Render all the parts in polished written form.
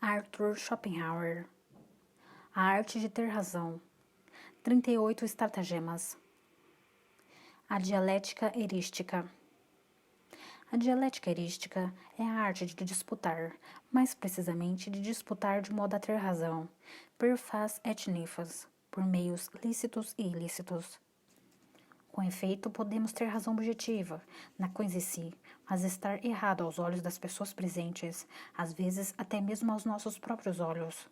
Arthur Schopenhauer. A arte de ter razão. 38 estratagemas. A dialética erística. A dialética erística é a arte de disputar, mais precisamente de disputar de modo a ter razão, per fas et nefas, por meios lícitos e ilícitos. Com efeito, podemos ter razão objetiva, na coisa em si, mas estar errado aos olhos das pessoas presentes, às vezes até mesmo aos nossos próprios olhos.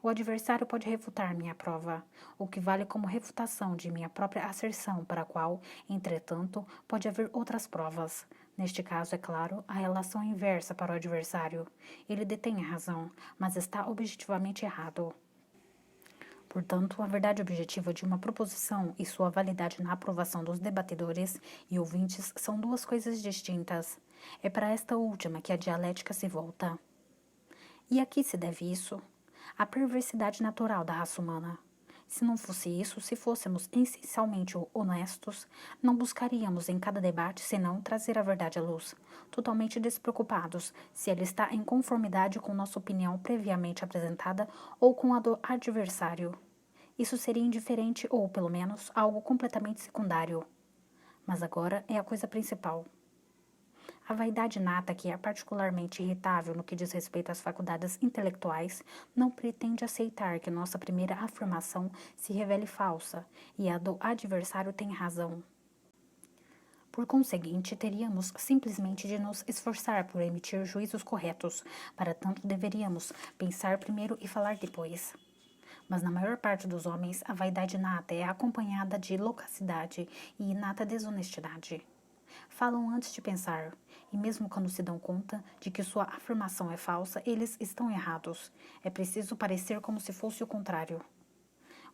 O adversário pode refutar minha prova, o que vale como refutação de minha própria asserção, para a qual, entretanto, pode haver outras provas. Neste caso, é claro, a relação inversa para o adversário. Ele detém a razão, mas está objetivamente errado. Portanto, a verdade objetiva de uma proposição e sua validade na aprovação dos debatedores e ouvintes são duas coisas distintas. É para esta última que a dialética se volta. E a que se deve isso? A perversidade natural da raça humana. Se não fosse isso, se fôssemos essencialmente honestos, não buscaríamos em cada debate senão trazer a verdade à luz, totalmente despreocupados se ela está em conformidade com nossa opinião previamente apresentada ou com a do adversário. Isso seria indiferente ou, pelo menos, algo completamente secundário. Mas agora é a coisa principal. A vaidade inata, que é particularmente irritável no que diz respeito às faculdades intelectuais, não pretende aceitar que nossa primeira afirmação se revele falsa e a do adversário tem razão. Por conseguinte, teríamos simplesmente de nos esforçar por emitir juízos corretos, para tanto deveríamos pensar primeiro e falar depois. Mas na maior parte dos homens, a vaidade inata é acompanhada de loquacidade e inata desonestidade. Falam antes de pensar, e mesmo quando se dão conta de que sua afirmação é falsa, eles estão errados. É preciso parecer como se fosse o contrário.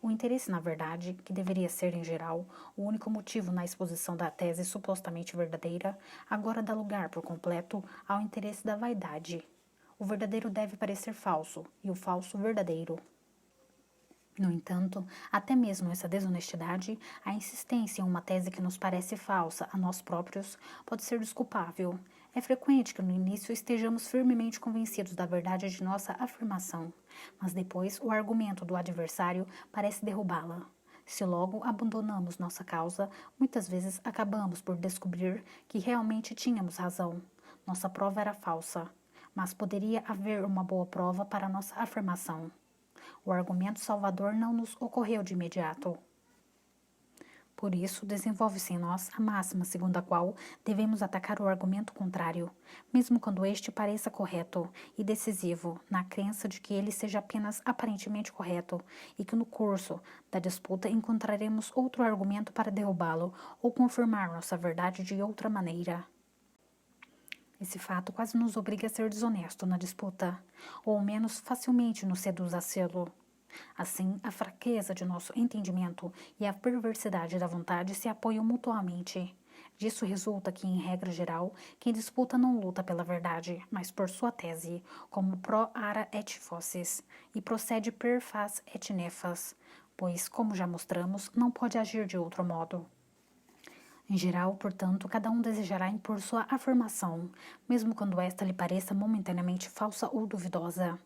O interesse na verdade, que deveria ser, em geral, o único motivo na exposição da tese supostamente verdadeira, agora dá lugar por completo ao interesse da vaidade. O verdadeiro deve parecer falso, e o falso verdadeiro. No entanto, até mesmo essa desonestidade, a insistência em uma tese que nos parece falsa a nós próprios, pode ser desculpável. É frequente que no início estejamos firmemente convencidos da verdade de nossa afirmação, mas depois o argumento do adversário parece derrubá-la. Se logo abandonamos nossa causa, muitas vezes acabamos por descobrir que realmente tínhamos razão. Nossa prova era falsa, mas poderia haver uma boa prova para nossa afirmação. O argumento salvador não nos ocorreu de imediato. Por isso, desenvolve-se em nós a máxima segundo a qual devemos atacar o argumento contrário, mesmo quando este pareça correto e decisivo, na crença de que ele seja apenas aparentemente correto e que no curso da disputa encontraremos outro argumento para derrubá-lo ou confirmar nossa verdade de outra maneira. Esse fato quase nos obriga a ser desonesto na disputa, ou ao menos facilmente nos seduz a sê-lo. Assim, a fraqueza de nosso entendimento e a perversidade da vontade se apoiam mutuamente. Disso resulta que, em regra geral, quem disputa não luta pela verdade, mas por sua tese, como pro ara et fossis, e procede per fas et nefas, pois, como já mostramos, não pode agir de outro modo. Em geral, portanto, cada um desejará impor sua afirmação, mesmo quando esta lhe pareça momentaneamente falsa ou duvidosa.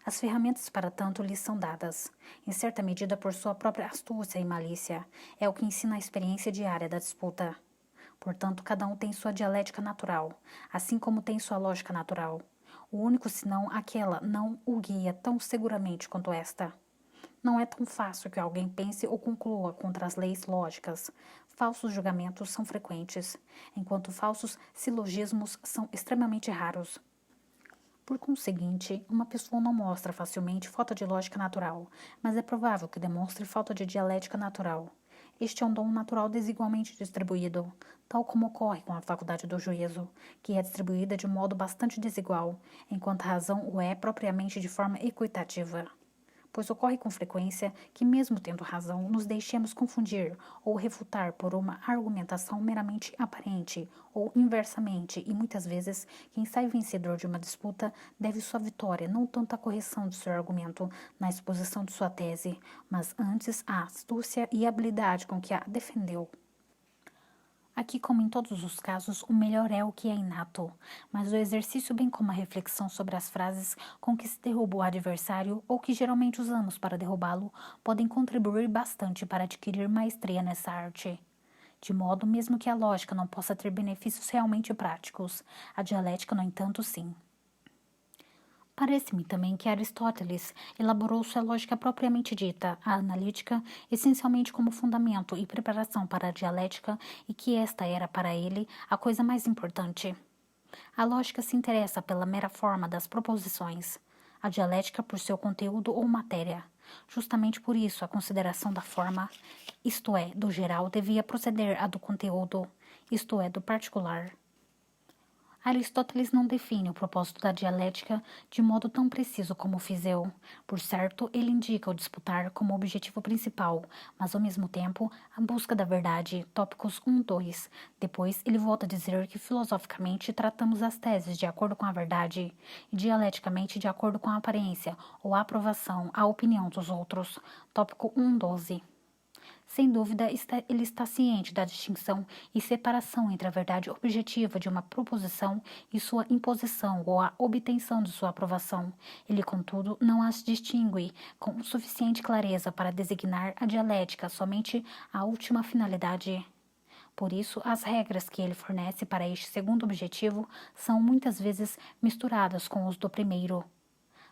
As ferramentas para tanto lhes são dadas, em certa medida por sua própria astúcia e malícia, é o que ensina a experiência diária da disputa. Portanto, cada um tem sua dialética natural, assim como tem sua lógica natural. O único senão aquela não o guia tão seguramente quanto esta. Não é tão fácil que alguém pense ou conclua contra as leis lógicas. Falsos julgamentos são frequentes, enquanto falsos silogismos são extremamente raros. Por conseguinte, uma pessoa não mostra facilmente falta de lógica natural, mas é provável que demonstre falta de dialética natural. Este é um dom natural desigualmente distribuído, tal como ocorre com a faculdade do juízo, que é distribuída de modo bastante desigual, enquanto a razão o é propriamente de forma equitativa. Pois ocorre com frequência que, mesmo tendo razão, nos deixemos confundir ou refutar por uma argumentação meramente aparente ou inversamente, e muitas vezes quem sai vencedor de uma disputa deve sua vitória não tanto à correção do seu argumento na exposição de sua tese, mas antes à astúcia e habilidade com que a defendeu. Aqui, como em todos os casos, o melhor é o que é inato, mas o exercício, bem como a reflexão sobre as frases com que se derruba o adversário ou que geralmente usamos para derrubá-lo, podem contribuir bastante para adquirir maestria nessa arte. De modo mesmo que a lógica não possa ter benefícios realmente práticos, a dialética, no entanto, sim. Parece-me também que Aristóteles elaborou sua lógica propriamente dita, a analítica, essencialmente como fundamento e preparação para a dialética, e que esta era para ele a coisa mais importante. A lógica se interessa pela mera forma das proposições, a dialética por seu conteúdo ou matéria. Justamente por isso, a consideração da forma, isto é, do geral, devia proceder à do conteúdo, isto é, do particular. Aristóteles não define o propósito da dialética de modo tão preciso como o fiz eu. Por certo, ele indica o disputar como objetivo principal, mas ao mesmo tempo a busca da verdade, tópicos 1, 2. Depois ele volta a dizer que filosoficamente tratamos as teses de acordo com a verdade e dialeticamente de acordo com a aparência ou a aprovação, a opinião dos outros. Tópico 1, 12. Sem dúvida, ele está ciente da distinção e separação entre a verdade objetiva de uma proposição e sua imposição ou a obtenção de sua aprovação. Ele, contudo, não as distingue com suficiente clareza para designar a dialética somente a última finalidade. Por isso, as regras que ele fornece para este segundo objetivo são muitas vezes misturadas com os do primeiro.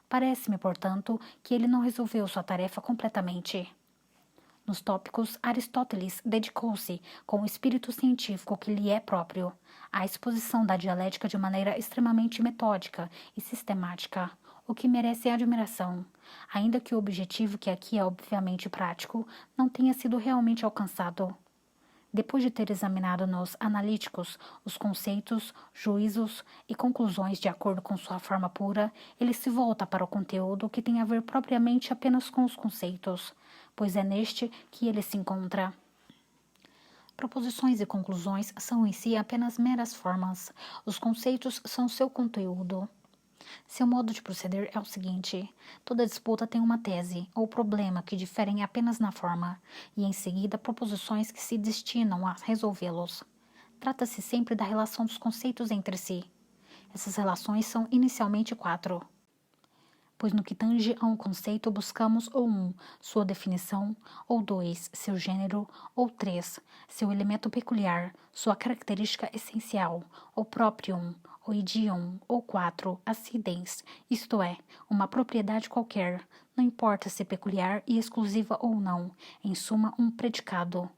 Parece-me, portanto, que ele não resolveu sua tarefa completamente. Nos tópicos, Aristóteles dedicou-se, com o espírito científico que lhe é próprio, à exposição da dialética de maneira extremamente metódica e sistemática, o que merece admiração, ainda que o objetivo, que aqui é obviamente prático, não tenha sido realmente alcançado. Depois de ter examinado nos analíticos os conceitos, juízos e conclusões de acordo com sua forma pura, ele se volta para o conteúdo que tem a ver propriamente apenas com os conceitos, pois é neste que ele se encontra. Proposições e conclusões são em si apenas meras formas. Os conceitos são seu conteúdo. Seu modo de proceder é o seguinte: toda disputa tem uma tese ou problema que diferem apenas na forma, e em seguida proposições que se destinam a resolvê-los. Trata-se sempre da relação dos conceitos entre si. Essas relações são inicialmente 4. Pois no que tange a um conceito buscamos ou 1, sua definição, ou 2, seu gênero, ou 3, seu elemento peculiar, sua característica essencial, ou proprium, ou idiom, ou 4, acidens, isto é, uma propriedade qualquer, não importa se peculiar e exclusiva ou não, em suma, um predicado.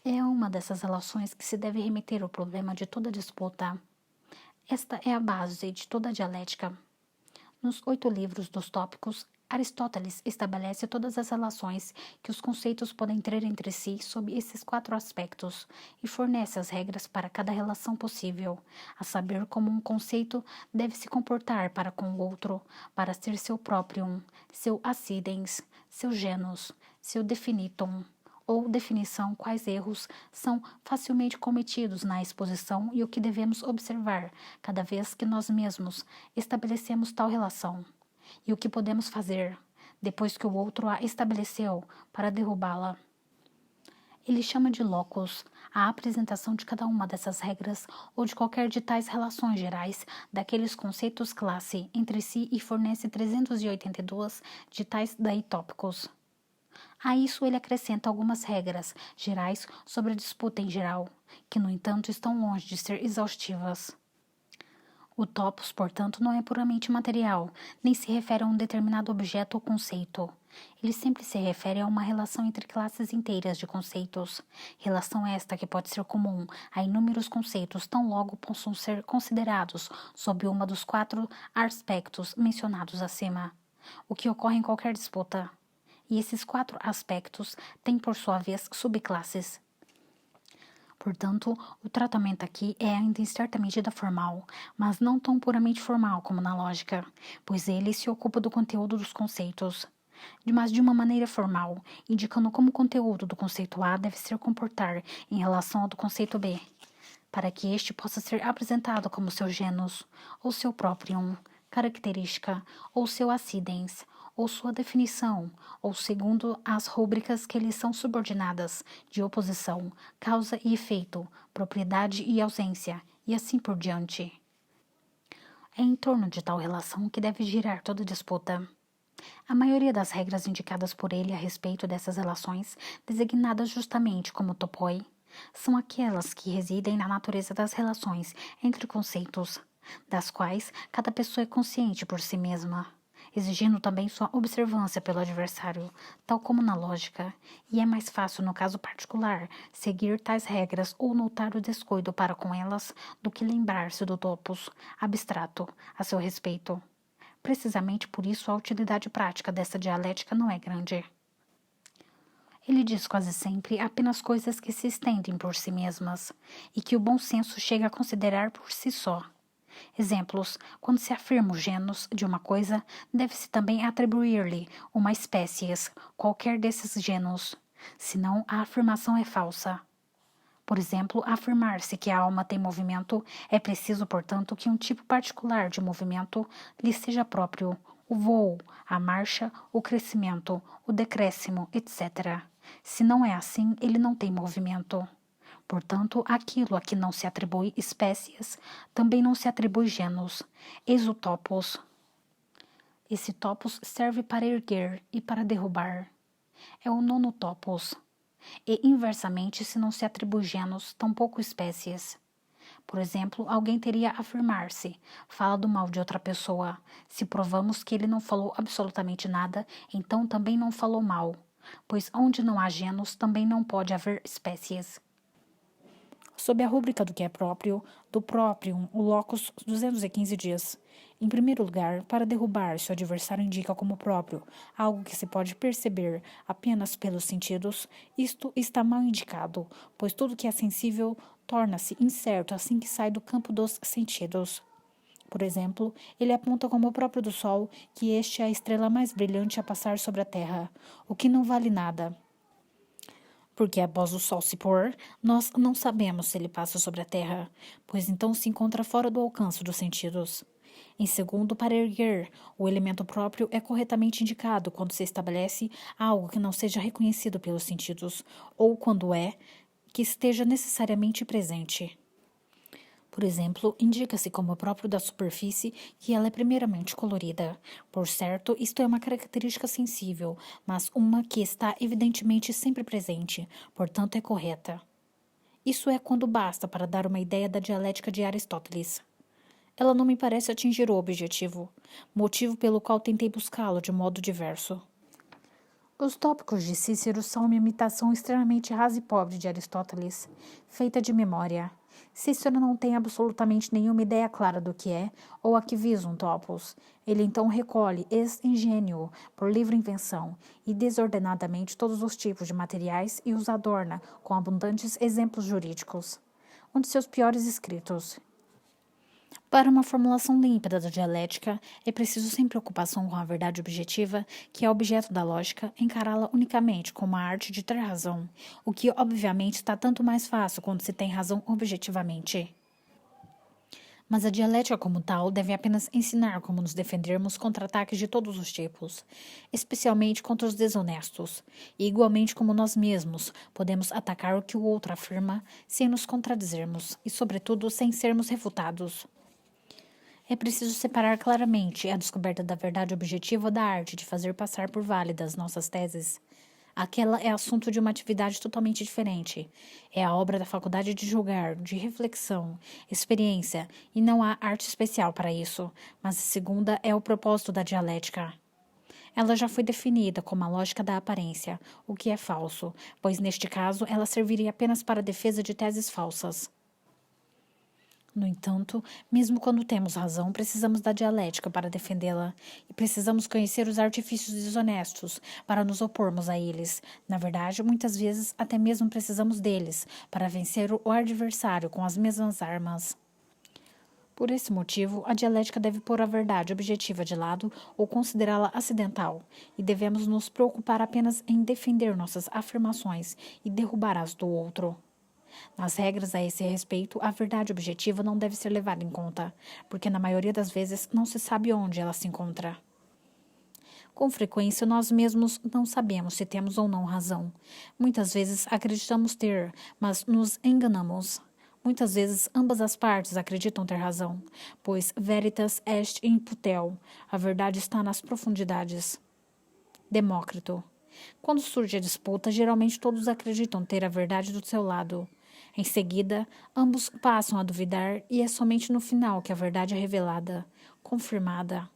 É a uma dessas relações que se deve remeter o problema de toda disputa. Esta é a base de toda a dialética. Nos 8 livros dos tópicos, Aristóteles estabelece todas as relações que os conceitos podem ter entre si sob esses 4 aspectos e fornece as regras para cada relação possível, a saber como um conceito deve se comportar para com o outro, para ser seu proprium, seu acidens, seu genus, seu definitum, ou definição quais erros são facilmente cometidos na exposição e o que devemos observar cada vez que nós mesmos estabelecemos tal relação, e o que podemos fazer, depois que o outro a estabeleceu, para derrubá-la. Ele chama de locus a apresentação de cada uma dessas regras ou de qualquer de tais relações gerais daqueles conceitos classe entre si e fornece 382 de tais daí tópicos. A isso ele acrescenta algumas regras gerais sobre a disputa em geral, que, no entanto, estão longe de ser exaustivas. O topos, portanto, não é puramente material, nem se refere a um determinado objeto ou conceito. Ele sempre se refere a uma relação entre classes inteiras de conceitos, relação esta que pode ser comum a inúmeros conceitos tão logo possam ser considerados sob uma dos 4 aspectos mencionados acima, o que ocorre em qualquer disputa. E esses 4 aspectos têm, por sua vez, subclasses. Portanto, o tratamento aqui é ainda em certa medida formal, mas não tão puramente formal como na lógica, pois ele se ocupa do conteúdo dos conceitos, mas de uma maneira formal, indicando como o conteúdo do conceito A deve se comportar em relação ao do conceito B, para que este possa ser apresentado como seu genus, ou seu proprium, característica, ou seu acidens, ou sua definição, ou segundo as rúbricas que lhes são subordinadas, de oposição, causa e efeito, propriedade e ausência, e assim por diante. É em torno de tal relação que deve girar toda disputa. A maioria das regras indicadas por ele a respeito dessas relações, designadas justamente como topoi, são aquelas que residem na natureza das relações entre conceitos, das quais cada pessoa é consciente por si mesma, exigindo também sua observância pelo adversário, tal como na lógica, e é mais fácil, no caso particular, seguir tais regras ou notar o descuido para com elas do que lembrar-se do topos abstrato a seu respeito. Precisamente por isso a utilidade prática dessa dialética não é grande. Ele diz quase sempre apenas coisas que se estendem por si mesmas e que o bom senso chega a considerar por si só. Exemplos: quando se afirma o gênus de uma coisa, deve-se também atribuir-lhe uma espécie, qualquer desses gênus, senão a afirmação é falsa. Por exemplo, afirmar-se que a alma tem movimento, é preciso, portanto, que um tipo particular de movimento lhe seja próprio, o voo, a marcha, o crescimento, o decréscimo, etc. Se não é assim, ele não tem movimento. Portanto, aquilo a que não se atribui espécies, também não se atribui gênus. Eis o topos. Esse topos serve para erguer e para derrubar. É o nono topos. E, inversamente, se não se atribui gênus, tampouco espécies. Por exemplo, alguém teria a afirmar-se, fala do mal de outra pessoa. Se provamos que ele não falou absolutamente nada, então também não falou mal, pois onde não há gênus, também não pode haver espécies. Sob a rúbrica do que é próprio, do próprio, o locus 215 dias. Em primeiro lugar, para derrubar, se o adversário indica como próprio algo que se pode perceber apenas pelos sentidos, isto está mal indicado, pois tudo que é sensível torna-se incerto assim que sai do campo dos sentidos. Por exemplo, ele aponta como próprio do Sol que este é a estrela mais brilhante a passar sobre a Terra, o que não vale nada. Porque após o Sol se pôr, nós não sabemos se ele passa sobre a Terra, pois então se encontra fora do alcance dos sentidos. Em segundo, para erguer, o elemento próprio é corretamente indicado quando se estabelece algo que não seja reconhecido pelos sentidos, ou quando é, que esteja necessariamente presente. Por exemplo, indica-se como próprio da superfície que ela é primeiramente colorida. Por certo, isto é uma característica sensível, mas uma que está evidentemente sempre presente, portanto é correta. Isso é quando basta para dar uma ideia da dialética de Aristóteles. Ela não me parece atingir o objetivo, motivo pelo qual tentei buscá-lo de modo diverso. Os tópicos de Cícero são uma imitação extremamente rasa e pobre de Aristóteles, feita de memória. Cícero não tem absolutamente nenhuma ideia clara do que é ou a que visa um topos. Ele então recolhe ex ingênuo, por livre invenção, e desordenadamente todos os tipos de materiais e os adorna com abundantes exemplos jurídicos. Um de seus piores escritos. Para uma formulação límpida da dialética, é preciso, sem preocupação com a verdade objetiva, que é objeto da lógica, encará-la unicamente como a arte de ter razão, o que, obviamente, está tanto mais fácil quando se tem razão objetivamente. Mas a dialética como tal deve apenas ensinar como nos defendermos contra ataques de todos os tipos, especialmente contra os desonestos, e igualmente como nós mesmos podemos atacar o que o outro afirma sem nos contradizermos e, sobretudo, sem sermos refutados. É preciso separar claramente a descoberta da verdade objetiva da arte de fazer passar por válidas nossas teses. Aquela é assunto de uma atividade totalmente diferente. É a obra da faculdade de julgar, de reflexão, experiência, e não há arte especial para isso, mas a segunda é o propósito da dialética. Ela já foi definida como a lógica da aparência, o que é falso, pois neste caso ela serviria apenas para a defesa de teses falsas. No entanto, mesmo quando temos razão, precisamos da dialética para defendê-la, e precisamos conhecer os artifícios desonestos para nos opormos a eles. Na verdade, muitas vezes até mesmo precisamos deles para vencer o adversário com as mesmas armas. Por esse motivo, a dialética deve pôr a verdade objetiva de lado ou considerá-la acidental, e devemos nos preocupar apenas em defender nossas afirmações e derrubar as do outro. Nas regras a esse respeito, a verdade objetiva não deve ser levada em conta, porque na maioria das vezes não se sabe onde ela se encontra. Com frequência, nós mesmos não sabemos se temos ou não razão. Muitas vezes acreditamos ter, mas nos enganamos. Muitas vezes ambas as partes acreditam ter razão, pois veritas est in putel, a verdade está nas profundidades. Demócrito. Quando surge a disputa, geralmente todos acreditam ter a verdade do seu lado. Em seguida, ambos passam a duvidar e é somente no final que a verdade é revelada, confirmada.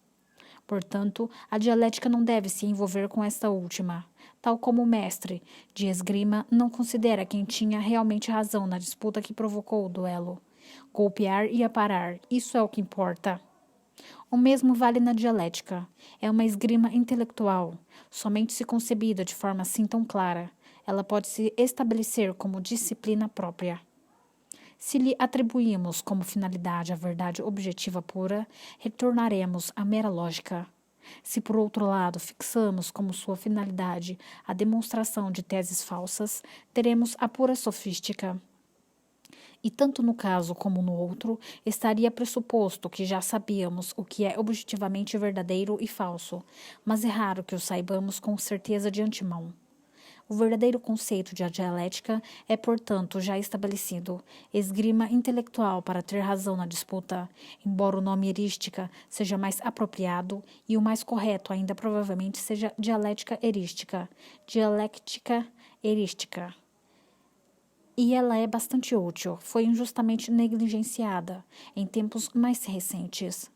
Portanto, a dialética não deve se envolver com esta última, tal como o mestre de esgrima não considera quem tinha realmente razão na disputa que provocou o duelo. Golpear e aparar, isso é o que importa. O mesmo vale na dialética. É uma esgrima intelectual, somente se concebida de forma assim tão clara, ela pode se estabelecer como disciplina própria. Se lhe atribuímos como finalidade a verdade objetiva pura, retornaremos à mera lógica. Se, por outro lado, fixamos como sua finalidade a demonstração de teses falsas, teremos a pura sofística. E tanto no caso como no outro, estaria pressuposto que já sabíamos o que é objetivamente verdadeiro e falso, mas é raro que o saibamos com certeza de antemão. O verdadeiro conceito de dialética é, portanto, já estabelecido, esgrima intelectual para ter razão na disputa, embora o nome erística seja mais apropriado e o mais correto ainda provavelmente seja dialética erística, dialéctica erística. E ela é bastante útil, foi injustamente negligenciada em tempos mais recentes.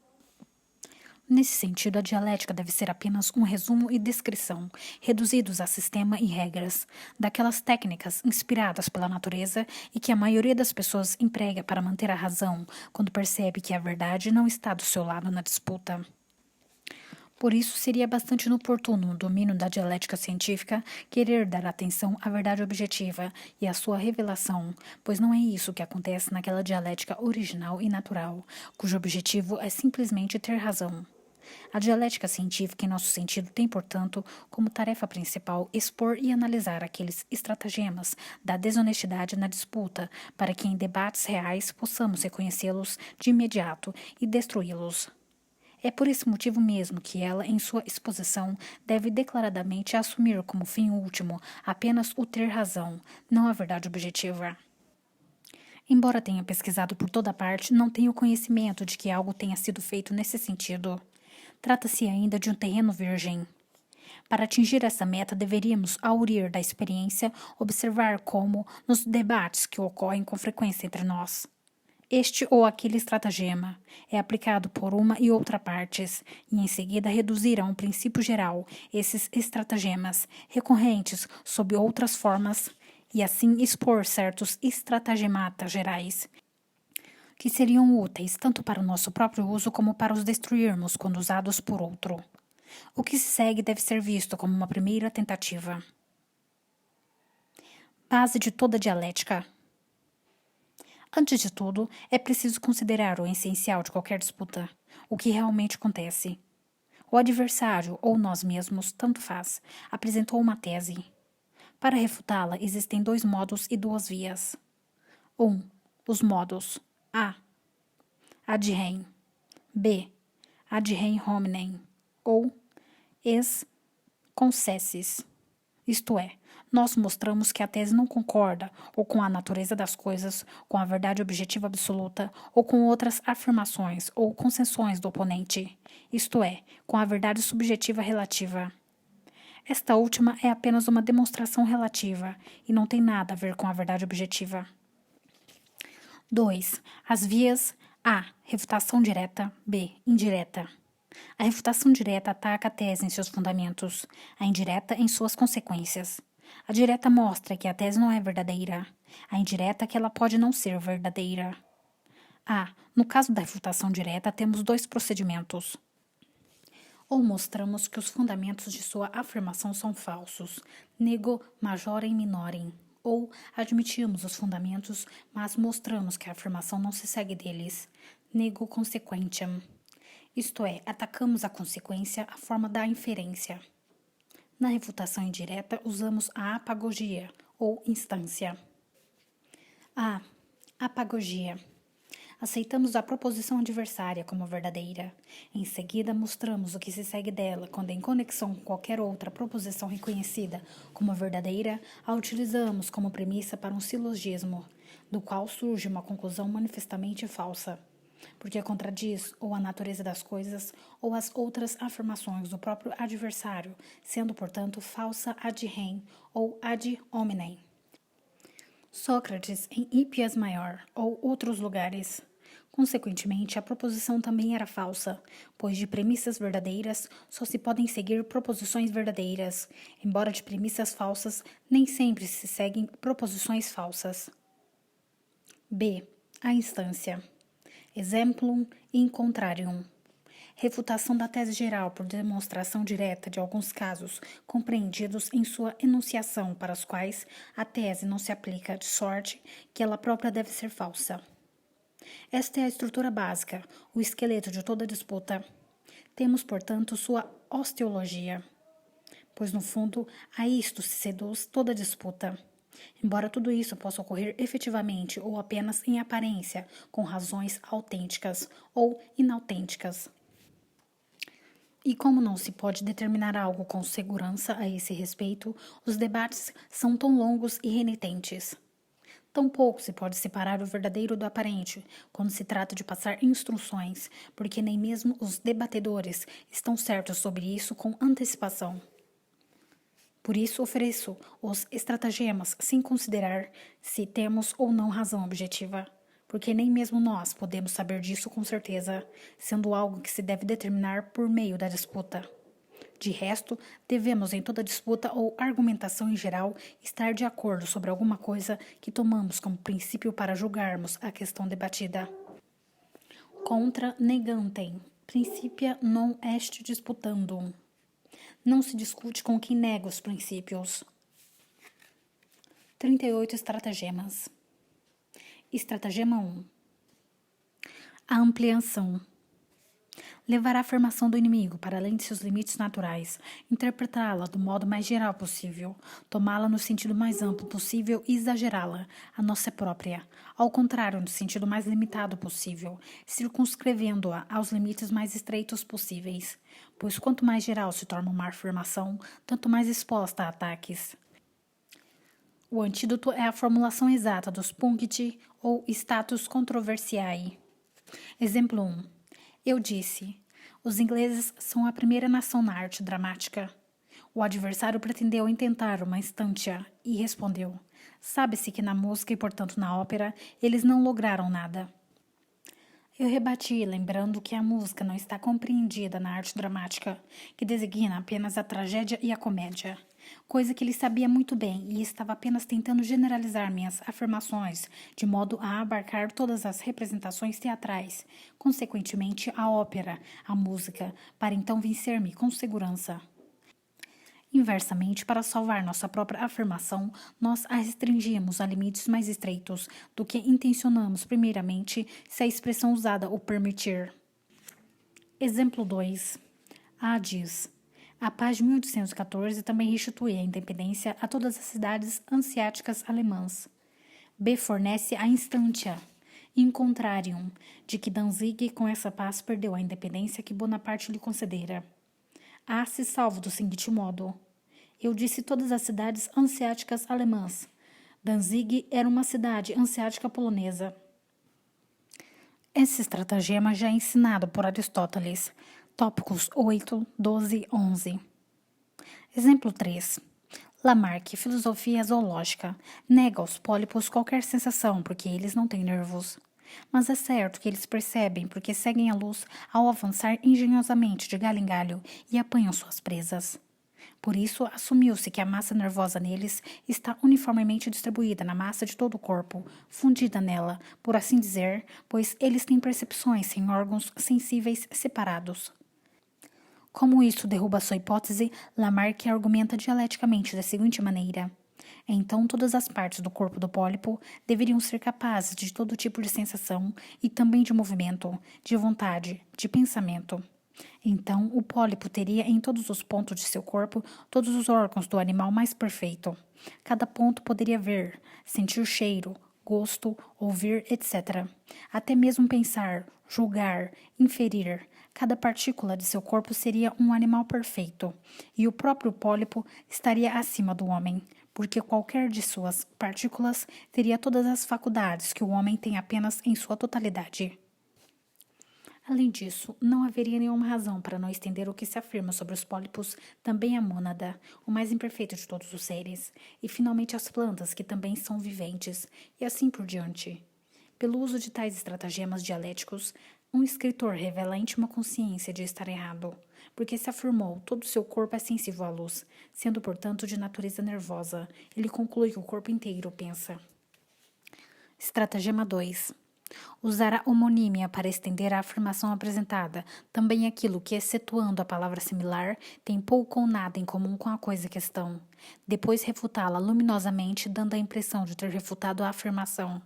Nesse sentido, a dialética deve ser apenas um resumo e descrição, reduzidos a sistema e regras, daquelas técnicas inspiradas pela natureza e que a maioria das pessoas emprega para manter a razão quando percebe que a verdade não está do seu lado na disputa. Por isso, seria bastante inoportuno no domínio da dialética científica querer dar atenção à verdade objetiva e à sua revelação, pois não é isso que acontece naquela dialética original e natural, cujo objetivo é simplesmente ter razão. A dialética científica, em nosso sentido, tem, portanto, como tarefa principal expor e analisar aqueles estratagemas da desonestidade na disputa, para que em debates reais possamos reconhecê-los de imediato e destruí-los. É por esse motivo mesmo que ela, em sua exposição, deve declaradamente assumir como fim último apenas o ter razão, não a verdade objetiva. Embora tenha pesquisado por toda parte, não tenho conhecimento de que algo tenha sido feito nesse sentido. Trata-se ainda de um terreno virgem. Para atingir essa meta, deveríamos, ao aurir da experiência, observar como, nos debates que ocorrem com frequência entre nós, este ou aquele estratagema é aplicado por uma e outra partes, e em seguida reduzir a um princípio geral esses estratagemas, recorrentes sob outras formas, e assim expor certos estratagemata gerais, que seriam úteis tanto para o nosso próprio uso como para os destruirmos quando usados por outro. O que se segue deve ser visto como uma primeira tentativa. Base de toda dialética. Antes de tudo, é preciso considerar o essencial de qualquer disputa, o que realmente acontece. O adversário, ou nós mesmos, tanto faz, apresentou uma tese. Para refutá-la, existem dois modos e duas vias. 1. Os modos A. Ad rem. B. Ad rem hominem. Ou ex concessis. Isto é, nós mostramos que a tese não concorda ou com a natureza das coisas, com a verdade objetiva absoluta, ou com outras afirmações ou concessões do oponente, isto é, com a verdade subjetiva relativa. Esta última é apenas uma demonstração relativa e não tem nada a ver com a verdade objetiva. 2. As vias A. Refutação direta. B. Indireta. A refutação direta ataca a tese em seus fundamentos, a indireta em suas consequências. A direta mostra que a tese não é verdadeira, a indireta que ela pode não ser verdadeira. No caso da refutação direta, temos dois procedimentos. Ou mostramos que os fundamentos de sua afirmação são falsos, nego majorem minorem, ou admitimos os fundamentos, mas mostramos que a afirmação não se segue deles, nego consequentiam. Isto é, atacamos a consequência à forma da inferência. Na refutação indireta, usamos a apagogia, ou instância. A. Apagogia. Aceitamos a proposição adversária como verdadeira. Em seguida, mostramos o que se segue dela quando, em conexão com qualquer outra proposição reconhecida como verdadeira, a utilizamos como premissa para um silogismo, do qual surge uma conclusão manifestamente falsa, porque contradiz ou a natureza das coisas ou as outras afirmações do próprio adversário, sendo, portanto, falsa ad rem ou ad hominem. Sócrates em Hípias Maior ou outros lugares. Consequentemente, a proposição também era falsa, pois de premissas verdadeiras só se podem seguir proposições verdadeiras, embora de premissas falsas nem sempre se seguem proposições falsas. B. A instância. Exemplum in contrarium. Refutação da tese geral por demonstração direta de alguns casos compreendidos em sua enunciação para os quais a tese não se aplica, de sorte que ela própria deve ser falsa. Esta é a estrutura básica, o esqueleto de toda disputa. Temos, portanto, sua osteologia, pois, no fundo, a isto se seduz toda disputa. Embora tudo isso possa ocorrer efetivamente ou apenas em aparência, com razões autênticas ou inautênticas. E como não se pode determinar algo com segurança a esse respeito, os debates são tão longos e renitentes. Tampouco se pode separar o verdadeiro do aparente quando se trata de passar instruções, porque nem mesmo os debatedores estão certos sobre isso com antecipação. Por isso ofereço os estratagemas sem considerar se temos ou não razão objetiva, porque nem mesmo nós podemos saber disso com certeza, sendo algo que se deve determinar por meio da disputa. De resto, devemos em toda disputa ou argumentação em geral estar de acordo sobre alguma coisa que tomamos como princípio para julgarmos a questão debatida. Contra negantem, principia non est disputandum. Não se discute com quem nega os princípios. 38 estratagemas. Estratagema 1. A ampliação. Levar a afirmação do inimigo para além de seus limites naturais, interpretá-la do modo mais geral possível, tomá-la no sentido mais amplo possível e exagerá-la, a nossa própria, ao contrário, no sentido mais limitado possível, circunscrevendo-a aos limites mais estreitos possíveis, pois quanto mais geral se torna uma afirmação, tanto mais exposta a ataques. O antídoto é a formulação exata dos puncti ou status controversiae. Exemplo 1. Eu disse, os ingleses são a primeira nação na arte dramática. O adversário pretendeu intentar uma instância e respondeu, sabe-se que na música e, portanto, na ópera, eles não lograram nada. Eu rebati, lembrando que a música não está compreendida na arte dramática, que designa apenas a tragédia e a comédia, coisa que ele sabia muito bem e estava apenas tentando generalizar minhas afirmações, de modo a abarcar todas as representações teatrais, consequentemente a ópera, a música, para então vencer-me com segurança. Inversamente, para salvar nossa própria afirmação, nós a restringimos a limites mais estreitos do que intencionamos primeiramente se a expressão usada o permitir. Exemplo 2. A diz, a paz de 1814 também restitui a independência a todas as cidades hanseáticas alemãs. B fornece a instância, in contrarium, de que Danzig com essa paz perdeu a independência que Bonaparte lhe concedera. A se salva do seguinte modo. Eu disse todas as cidades hanseáticas alemãs. Danzig era uma cidade hanseática polonesa. Esse estratagema já é ensinado por Aristóteles. Tópicos 8, 12, 11. Exemplo 3. Lamarck, filosofia zoológica, nega aos pólipos qualquer sensação porque eles não têm nervos. Mas é certo que eles percebem porque seguem a luz ao avançar engenhosamente de galho em galho e apanham suas presas. Por isso, assumiu-se que a massa nervosa neles está uniformemente distribuída na massa de todo o corpo, fundida nela, por assim dizer, pois eles têm percepções sem órgãos sensíveis separados. Como isso derruba sua hipótese, Lamarck argumenta dialeticamente da seguinte maneira. Então, todas as partes do corpo do pólipo deveriam ser capazes de todo tipo de sensação e também de movimento, de vontade, de pensamento. Então, o pólipo teria em todos os pontos de seu corpo todos os órgãos do animal mais perfeito. Cada ponto poderia ver, sentir cheiro, gosto, ouvir, etc. Até mesmo pensar, julgar, inferir. Cada partícula de seu corpo seria um animal perfeito, e o próprio pólipo estaria acima do homem, porque qualquer de suas partículas teria todas as faculdades que o homem tem apenas em sua totalidade. Além disso, não haveria nenhuma razão para não estender o que se afirma sobre os pólipos, também a mônada, o mais imperfeito de todos os seres, e finalmente as plantas, que também são viventes, e assim por diante. Pelo uso de tais estratagemas dialéticos, um escritor revela a íntima consciência de estar errado, porque se afirmou todo o seu corpo é sensível à luz, sendo, portanto, de natureza nervosa. Ele conclui que o corpo inteiro pensa. Estratagema 2. Usar a homonímia para estender a afirmação apresentada, também aquilo que, excetuando a palavra similar, tem pouco ou nada em comum com a coisa questão. Depois refutá-la luminosamente, dando a impressão de ter refutado a afirmação.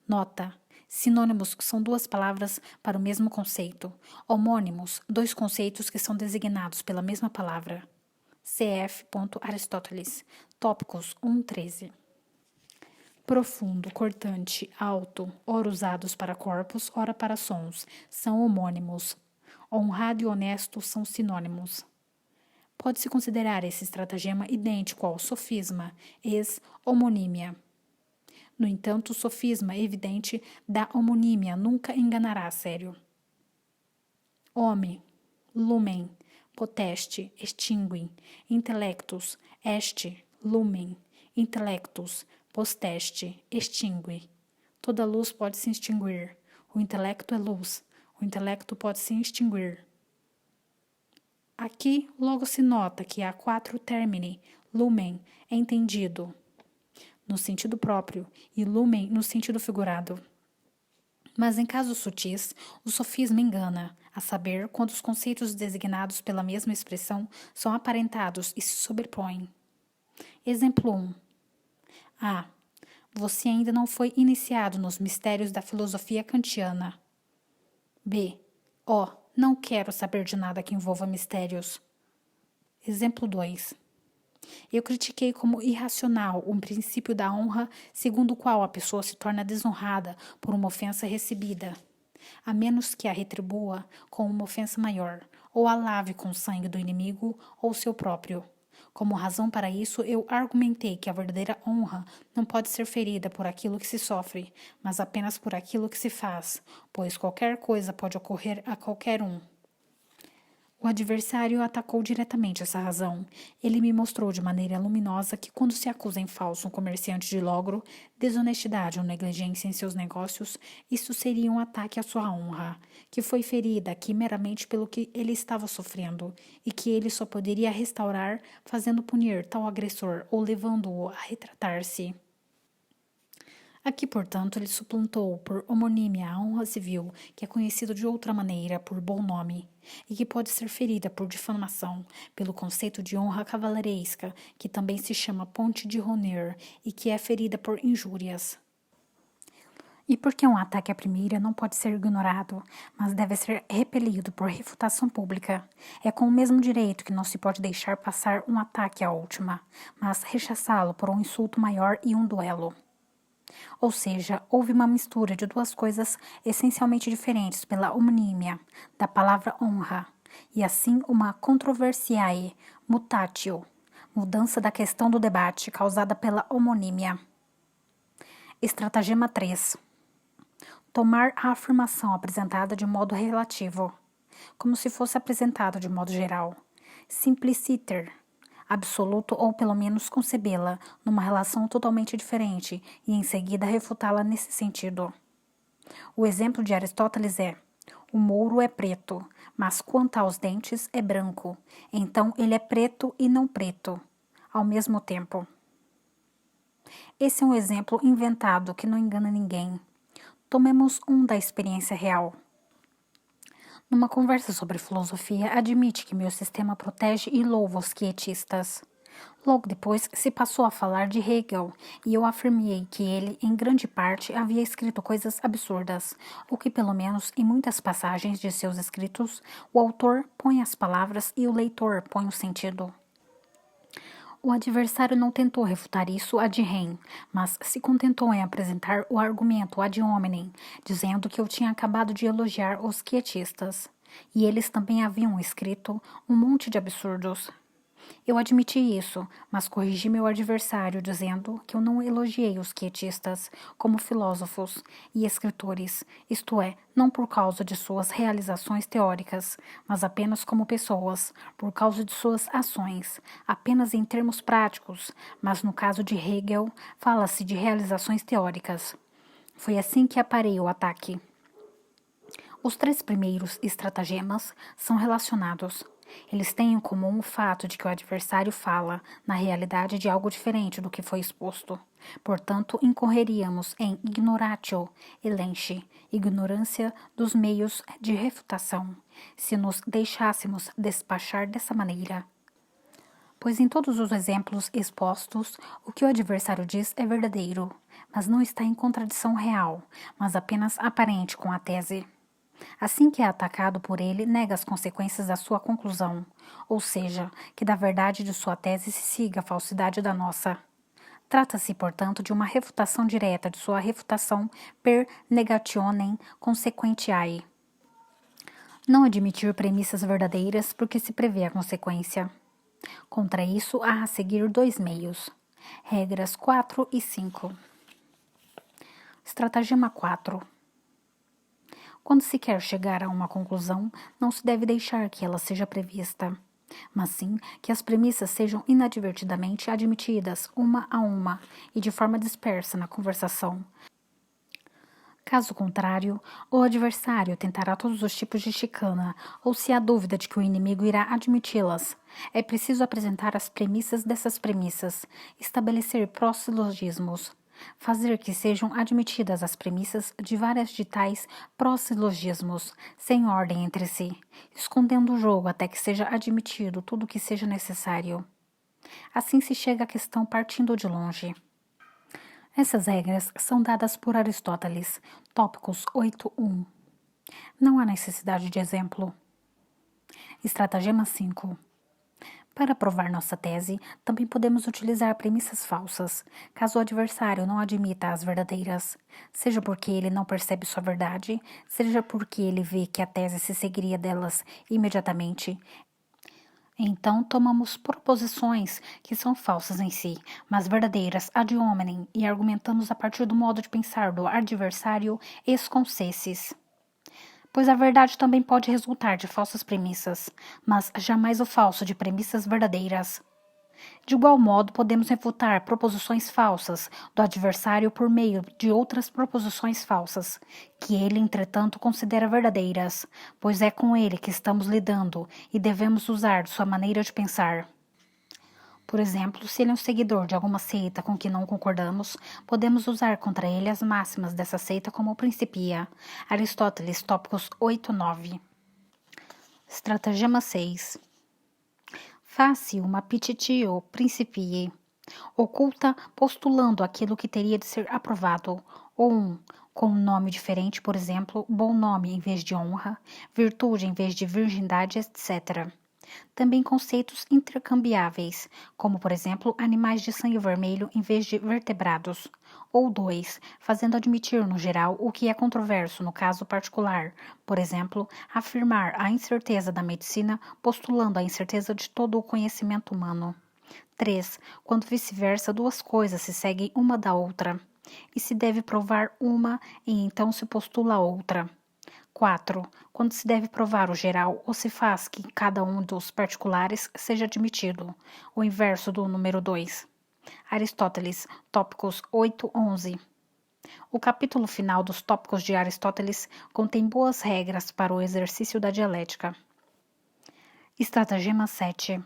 Nota: sinônimos são duas palavras para o mesmo conceito. Homônimos, dois conceitos que são designados pela mesma palavra. Cf. Aristóteles. Tópicos 1:13. Profundo, cortante, alto, ora usados para corpos, ora para sons, são homônimos. Honrado e honesto são sinônimos. Pode-se considerar esse estratagema idêntico ao sofisma, ex-homonímia. No entanto, o sofisma evidente da homonímia nunca enganará a sério. Homem, lumen, poteste, extinguem, intelectus, este, lumen, intelectus, posteste, extingue. Toda luz pode se extinguir. O intelecto é luz. O intelecto pode se extinguir. Aqui logo se nota que há 4 termini. Lumen é entendido no sentido próprio e lumen no sentido figurado. Mas em casos sutis, o sofisma engana, a saber, quando os conceitos designados pela mesma expressão são aparentados e se sobrepõem. Exemplo 1. A. Você ainda não foi iniciado nos mistérios da filosofia kantiana. B. Não quero saber de nada que envolva mistérios. Exemplo 2. Eu critiquei como irracional um princípio da honra segundo o qual a pessoa se torna desonrada por uma ofensa recebida, a menos que a retribua com uma ofensa maior, ou a lave com o sangue do inimigo ou seu próprio. Como razão para isso, eu argumentei que a verdadeira honra não pode ser ferida por aquilo que se sofre, mas apenas por aquilo que se faz, pois qualquer coisa pode ocorrer a qualquer um. O adversário atacou diretamente essa razão. Ele me mostrou de maneira luminosa que quando se acusa em falso um comerciante de logro, desonestidade ou negligência em seus negócios, isso seria um ataque à sua honra, que foi ferida aqui meramente pelo que ele estava sofrendo, e que ele só poderia restaurar fazendo punir tal agressor ou levando-o a retratar-se. Aqui, portanto, ele suplantou por homonímia a honra civil, que é conhecido de outra maneira por bom nome, e que pode ser ferida por difamação, pelo conceito de honra cavaleiresca, que também se chama ponte de honor, e que é ferida por injúrias. E porque um ataque à primeira não pode ser ignorado, mas deve ser repelido por refutação pública, é com o mesmo direito que não se pode deixar passar um ataque à última, mas rechaçá-lo por um insulto maior e um duelo. Ou seja, houve uma mistura de duas coisas essencialmente diferentes pela homonímia, da palavra honra, e assim uma controversiae mutatio, mudança da questão do debate causada pela homonímia. Estratagema 3. Tomar a afirmação apresentada de modo relativo, como se fosse apresentada de modo geral. Simpliciter, absoluto ou pelo menos concebê-la numa relação totalmente diferente e em seguida refutá-la nesse sentido. O exemplo de Aristóteles é: o mouro é preto, mas quanto aos dentes é branco, então ele é preto e não preto, ao mesmo tempo. Esse é um exemplo inventado que não engana ninguém. Tomemos um da experiência real. Numa conversa sobre filosofia, admite que meu sistema protege e louva os quietistas. Logo depois, se passou a falar de Hegel, e eu afirmei que ele, em grande parte, havia escrito coisas absurdas, ou que, pelo menos, em muitas passagens de seus escritos, o autor põe as palavras e o leitor põe o sentido. O adversário não tentou refutar isso ad rem, mas se contentou em apresentar o argumento ad hominem, dizendo que eu tinha acabado de elogiar os quietistas. E eles também haviam escrito um monte de absurdos. Eu admiti isso, mas corrigi meu adversário dizendo que eu não elogiei os quietistas como filósofos e escritores, isto é, não por causa de suas realizações teóricas, mas apenas como pessoas, por causa de suas ações, apenas em termos práticos, mas no caso de Hegel, fala-se de realizações teóricas. Foi assim que aparei o ataque. Os 3 primeiros estratagemas são relacionados. Eles têm em comum o fato de que o adversário fala, na realidade, de algo diferente do que foi exposto. Portanto, incorreríamos em ignoratio elenchi, ignorância dos meios de refutação, se nos deixássemos despachar dessa maneira. Pois em todos os exemplos expostos, o que o adversário diz é verdadeiro, mas não está em contradição real, mas apenas aparente com a tese. Assim que é atacado por ele, nega as consequências da sua conclusão, ou seja, que da verdade de sua tese se siga a falsidade da nossa. Trata-se, portanto, de uma refutação direta de sua refutação per negationem consequentiae. Não admitir premissas verdadeiras porque se prevê a consequência. Contra isso, há a seguir 2 meios. Regras 4 e 5. Estratagema 4. Quando se quer chegar a uma conclusão, não se deve deixar que ela seja prevista, mas sim que as premissas sejam inadvertidamente admitidas uma a uma e de forma dispersa na conversação. Caso contrário, o adversário tentará todos os tipos de chicana, ou se há dúvida de que o inimigo irá admiti-las, é preciso apresentar as premissas dessas premissas, estabelecer pró-silogismos, fazer que sejam admitidas as premissas de várias de tais pró-silogismos, sem ordem entre si, escondendo o jogo até que seja admitido tudo o que seja necessário. Assim se chega à questão partindo de longe. Essas regras são dadas por Aristóteles, Tópicos 8.1. Não há necessidade de exemplo. Estratagema 5. Para provar nossa tese, também podemos utilizar premissas falsas, caso o adversário não admita as verdadeiras, seja porque ele não percebe sua verdade, seja porque ele vê que a tese se seguiria delas imediatamente. Então, tomamos proposições que são falsas em si, mas verdadeiras ad hominem, e argumentamos a partir do modo de pensar do adversário ex concessis. Pois a verdade também pode resultar de falsas premissas, mas jamais o falso de premissas verdadeiras. De igual modo, podemos refutar proposições falsas do adversário por meio de outras proposições falsas, que ele, entretanto, considera verdadeiras, pois é com ele que estamos lidando e devemos usar de sua maneira de pensar. Por exemplo, se ele é um seguidor de alguma seita com que não concordamos, podemos usar contra ele as máximas dessa seita como principia. Aristóteles, tópicos 8 e 9. Estratagema 6. Facie uma petitio principii, oculta postulando aquilo que teria de ser aprovado, ou com um nome diferente, por exemplo, bom nome em vez de honra, virtude em vez de virgindade, etc. Também conceitos intercambiáveis, como, por exemplo, animais de sangue vermelho em vez de vertebrados. Ou 2, fazendo admitir, no geral, o que é controverso no caso particular. Por exemplo, afirmar a incerteza da medicina postulando a incerteza de todo o conhecimento humano. 3, quando vice-versa, 2 coisas se seguem uma da outra, e se deve provar uma e então se postula a outra. 4. Quando se deve provar o geral ou se faz que cada um dos particulares seja admitido, o inverso do número 2. Aristóteles, tópicos 8 e 11. O capítulo final dos tópicos de Aristóteles contém boas regras para o exercício da dialética. Estratagema 7.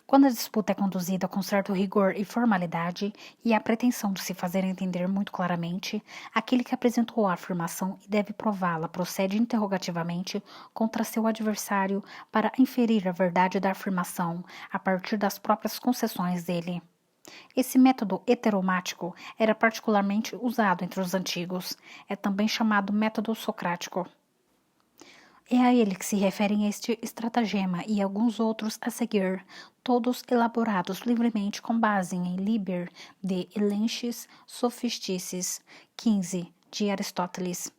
Quando a disputa é conduzida com certo rigor e formalidade, e há pretensão de se fazer entender muito claramente, aquele que apresentou a afirmação e deve prová-la procede interrogativamente contra seu adversário para inferir a verdade da afirmação a partir das próprias concessões dele. Esse método heteromático era particularmente usado entre os antigos. É também chamado método socrático. É a ele que se referem este estratagema e alguns outros a seguir, todos elaborados livremente com base em Liber de Elenchis Sophisticis 15, de Aristóteles.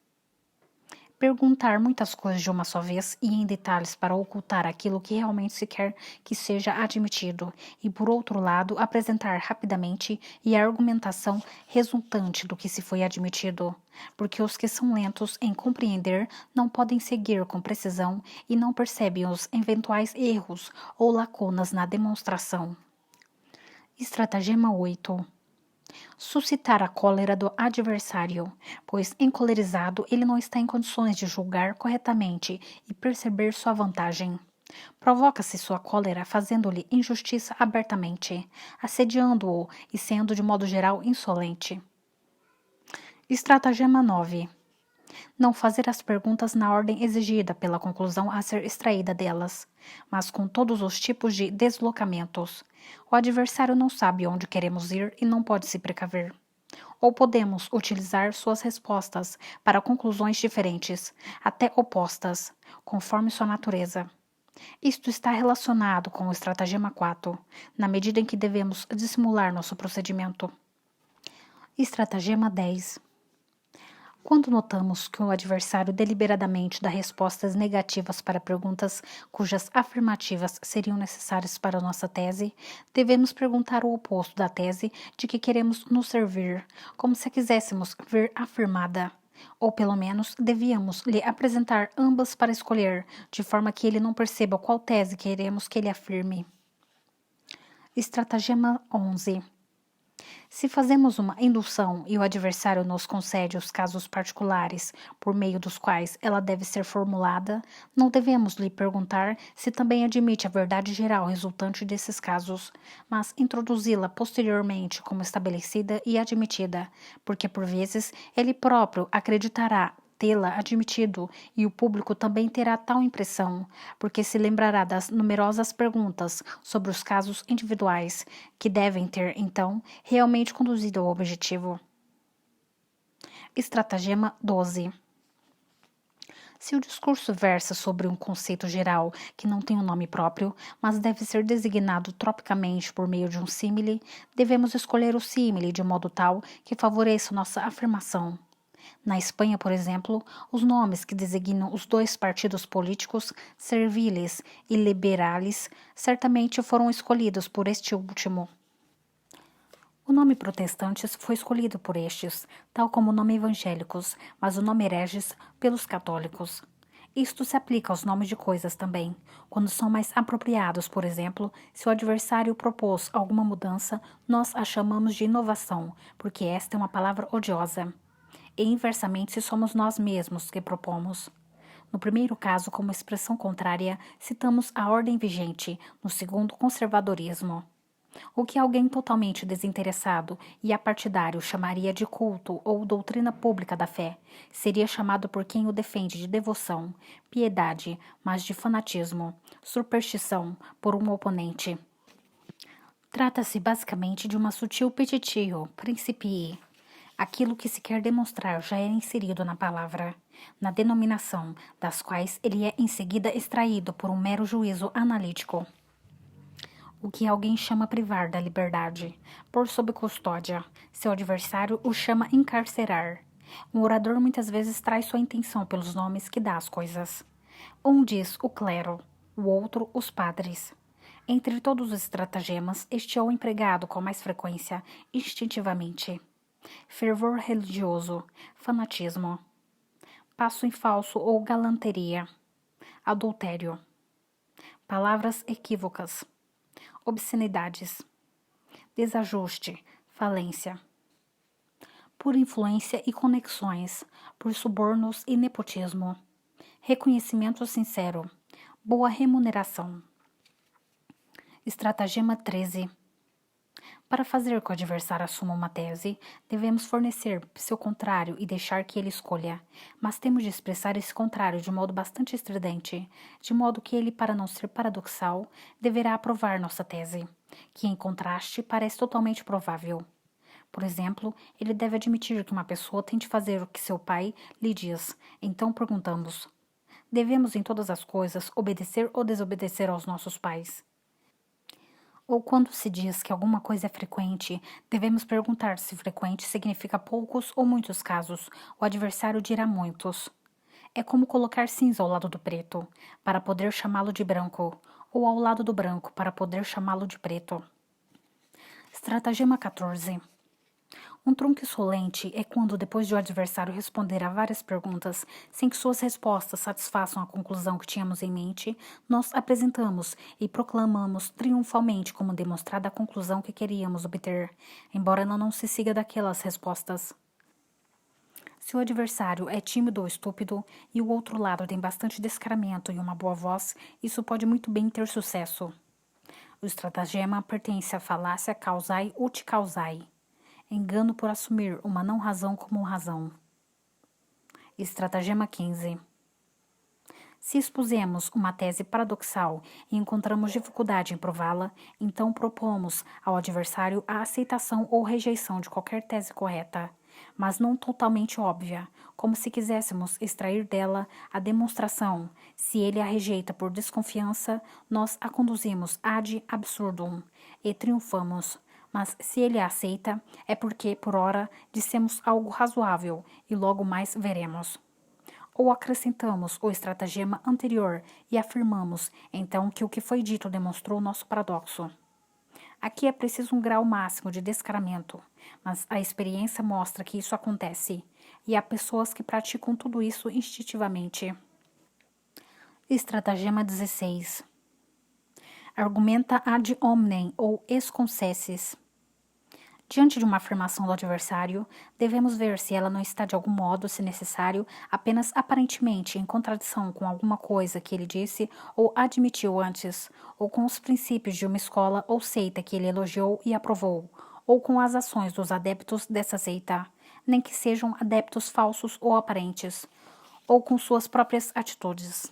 Perguntar muitas coisas de uma só vez e em detalhes para ocultar aquilo que realmente se quer que seja admitido, e por outro lado, apresentar rapidamente e a argumentação resultante do que se foi admitido, porque os que são lentos em compreender não podem seguir com precisão e não percebem os eventuais erros ou lacunas na demonstração. Estratagema 8. Suscitar a cólera do adversário, pois encolerizado ele não está em condições de julgar corretamente e perceber sua vantagem. Provoca-se sua cólera fazendo-lhe injustiça abertamente, assediando-o e sendo de modo geral insolente. Estratagema 9. Não fazer as perguntas na ordem exigida pela conclusão a ser extraída delas, mas com todos os tipos de deslocamentos. O adversário não sabe onde queremos ir e não pode se precaver. Ou podemos utilizar suas respostas para conclusões diferentes, até opostas, conforme sua natureza. Isto está relacionado com o estratagema 4, na medida em que devemos dissimular nosso procedimento. Estratagema 10. Quando notamos que o adversário deliberadamente dá respostas negativas para perguntas cujas afirmativas seriam necessárias para nossa tese, devemos perguntar o oposto da tese de que queremos nos servir, como se a quiséssemos ver afirmada. Ou pelo menos devíamos lhe apresentar ambas para escolher, de forma que ele não perceba qual tese queremos que ele afirme. Estratagema 11. Se fazemos uma indução e o adversário nos concede os casos particulares por meio dos quais ela deve ser formulada, não devemos lhe perguntar se também admite a verdade geral resultante desses casos, mas introduzi-la posteriormente como estabelecida e admitida, porque por vezes ele próprio acreditará tê-la admitido, e o público também terá tal impressão, porque se lembrará das numerosas perguntas sobre os casos individuais, que devem ter, então, realmente conduzido ao objetivo. Estratagema 12. Se o discurso versa sobre um conceito geral que não tem um nome próprio, mas deve ser designado tropicamente por meio de um símile, devemos escolher o símile de modo tal que favoreça nossa afirmação. Na Espanha, por exemplo, os nomes que designam os dois partidos políticos, serviles e liberales, certamente foram escolhidos por este último. O nome protestantes foi escolhido por estes, tal como o nome evangélicos, mas o nome hereges pelos católicos. Isto se aplica aos nomes de coisas também. Quando são mais apropriados, por exemplo, se o adversário propôs alguma mudança, nós a chamamos de inovação, porque esta é uma palavra odiosa. E inversamente se somos nós mesmos que propomos. No primeiro caso, como expressão contrária, citamos a ordem vigente, no segundo, conservadorismo. O que alguém totalmente desinteressado e apartidário chamaria de culto ou doutrina pública da fé, seria chamado por quem o defende de devoção, piedade, mas de fanatismo, superstição, por um oponente. Trata-se basicamente de uma sutil petitio, principii. Aquilo que se quer demonstrar já é inserido na palavra, na denominação, das quais ele é em seguida extraído por um mero juízo analítico. O que alguém chama privar da liberdade, pôr sob custódia, seu adversário o chama encarcerar. Um orador muitas vezes traz sua intenção pelos nomes que dá às coisas. Um diz o clero, o outro os padres. Entre todos os estratagemas, este é o empregado com mais frequência, instintivamente. Fervor religioso, fanatismo, passo em falso ou galanteria, adultério, palavras equívocas, obscenidades, desajuste, falência, por influência e conexões, por subornos e nepotismo, reconhecimento sincero, boa remuneração. Estratagema 13. Para fazer que o adversário assuma uma tese, devemos fornecer seu contrário e deixar que ele escolha, mas temos de expressar esse contrário de modo bastante estridente, de modo que ele, para não ser paradoxal, deverá aprovar nossa tese, que em contraste parece totalmente provável. Por exemplo, ele deve admitir que uma pessoa tente fazer o que seu pai lhe diz, então perguntamos: Devemos em todas as coisas obedecer ou desobedecer aos nossos pais. Ou quando se diz que alguma coisa é frequente, devemos perguntar se frequente significa poucos ou muitos casos. O adversário dirá muitos. É como colocar cinza ao lado do preto, para poder chamá-lo de branco, ou ao lado do branco, para poder chamá-lo de preto. Estratagema 14. Um trunco insolente é quando, depois de o adversário responder a várias perguntas, sem que suas respostas satisfaçam a conclusão que tínhamos em mente, nós apresentamos e proclamamos triunfalmente como demonstrada a conclusão que queríamos obter, embora ela não se siga daquelas respostas. Se o adversário é tímido ou estúpido e o outro lado tem bastante descaramento e uma boa voz, isso pode muito bem ter sucesso. O estratagema pertence à falácia causai ut causai. Engano por assumir uma não-razão como razão. Estratagema 15. Se expusemos uma tese paradoxal e encontramos dificuldade em prová-la, então propomos ao adversário a aceitação ou rejeição de qualquer tese correta, mas não totalmente óbvia, como se quiséssemos extrair dela a demonstração. Se ele a rejeita por desconfiança, nós a conduzimos ad absurdum e triunfamos. Mas se ele a aceita, é porque, por ora, dissemos algo razoável e logo mais veremos. Ou acrescentamos o estratagema anterior e afirmamos, então, que o que foi dito demonstrou nosso paradoxo. Aqui é preciso um grau máximo de descaramento, mas a experiência mostra que isso acontece, e há pessoas que praticam tudo isso instintivamente. Estratagema 16. Argumenta ad hominem ou ex concessis. Diante de uma afirmação do adversário, devemos ver se ela não está de algum modo, se necessário, apenas aparentemente em contradição com alguma coisa que ele disse ou admitiu antes, ou com os princípios de uma escola ou seita que ele elogiou e aprovou, ou com as ações dos adeptos dessa seita, nem que sejam adeptos falsos ou aparentes, ou com suas próprias atitudes.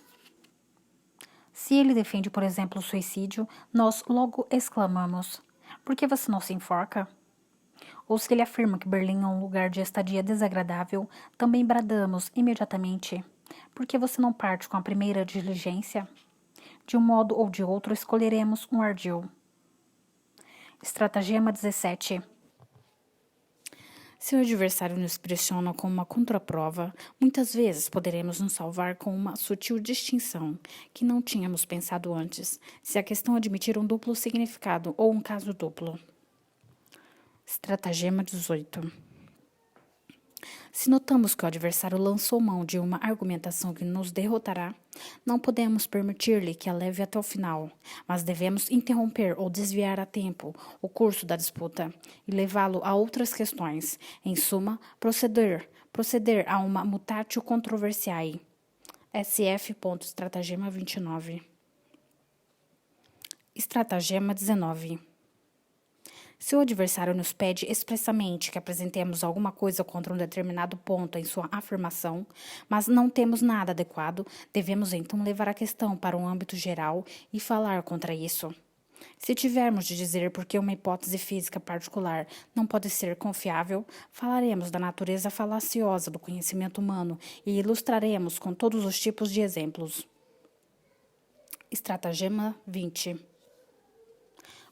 Se ele defende, por exemplo, o suicídio, nós logo exclamamos: por que você não se enforca? Ou se ele afirma que Berlim é um lugar de estadia desagradável, também bradamos imediatamente: por que você não parte com a primeira diligência? De um modo ou de outro, escolheremos um ardil. Estratagema 17. Se o adversário nos pressiona com uma contraprova, muitas vezes poderemos nos salvar com uma sutil distinção, que não tínhamos pensado antes, se a questão admitir um duplo significado ou um caso duplo. Estratagema 18. Se notamos que o adversário lançou mão de uma argumentação que nos derrotará, não podemos permitir-lhe que a leve até o final, mas devemos interromper ou desviar a tempo o curso da disputa e levá-lo a outras questões. Em suma, proceder a uma mutatio controversiae. SF. Estratagema 29. Estratagema 19. Se o adversário nos pede expressamente que apresentemos alguma coisa contra um determinado ponto em sua afirmação, mas não temos nada adequado, devemos então levar a questão para um âmbito geral e falar contra isso. Se tivermos de dizer por que uma hipótese física particular não pode ser confiável, falaremos da natureza falaciosa do conhecimento humano e ilustraremos com todos os tipos de exemplos. Estratagema 20.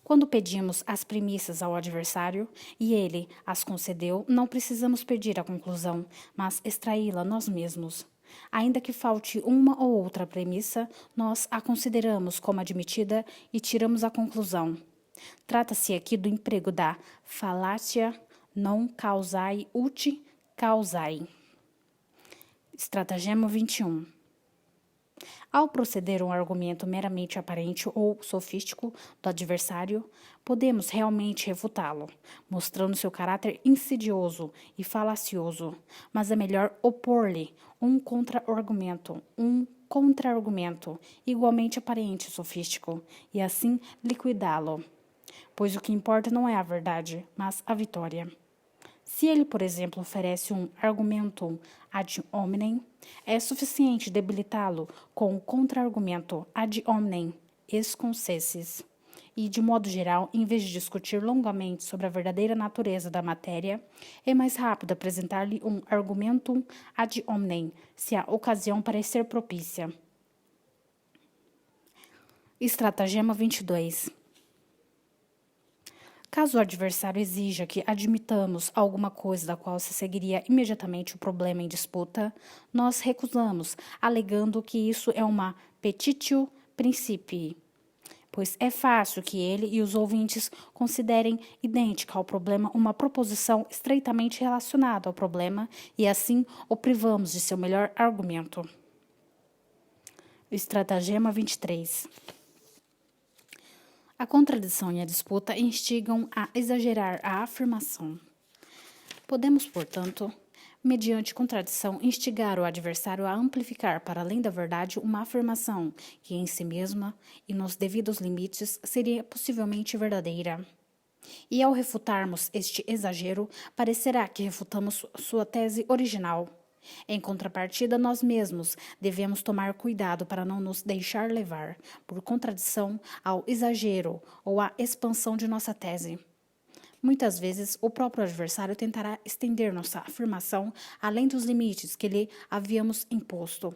Quando pedimos as premissas ao adversário e ele as concedeu, não precisamos pedir a conclusão, mas extraí-la nós mesmos. Ainda que falte uma ou outra premissa, nós a consideramos como admitida e tiramos a conclusão. Trata-se aqui do emprego da fallacia non causae ut causae. Estratagema 21. Ao proceder um argumento meramente aparente ou sofístico do adversário, podemos realmente refutá-lo, mostrando seu caráter insidioso e falacioso, mas é melhor opor-lhe um contra-argumento igualmente aparente e sofístico, e assim liquidá-lo, pois o que importa não é a verdade, mas a vitória. Se ele, por exemplo, oferece um argumentum ad hominem, é suficiente debilitá-lo com o contra-argumento ad hominem ex concessis. e, de modo geral, em vez de discutir longamente sobre a verdadeira natureza da matéria, é mais rápido apresentar-lhe um argumentum ad hominem, se a ocasião parecer propícia. Estratagema 22. Caso o adversário exija que admitamos alguma coisa da qual se seguiria imediatamente o problema em disputa, nós recusamos, alegando que isso é uma petitio principii, pois é fácil que ele e os ouvintes considerem idêntica ao problema uma proposição estreitamente relacionada ao problema e assim o privamos de seu melhor argumento. Estratagema 23. A contradição e a disputa instigam a exagerar a afirmação. Podemos, portanto, mediante contradição, instigar o adversário a amplificar para além da verdade uma afirmação que em si mesma e nos devidos limites seria possivelmente verdadeira. E ao refutarmos este exagero, parecerá que refutamos sua tese original. Em contrapartida, nós mesmos devemos tomar cuidado para não nos deixar levar, por contradição, ao exagero ou à expansão de nossa tese. Muitas vezes, o próprio adversário tentará estender nossa afirmação além dos limites que lhe havíamos imposto.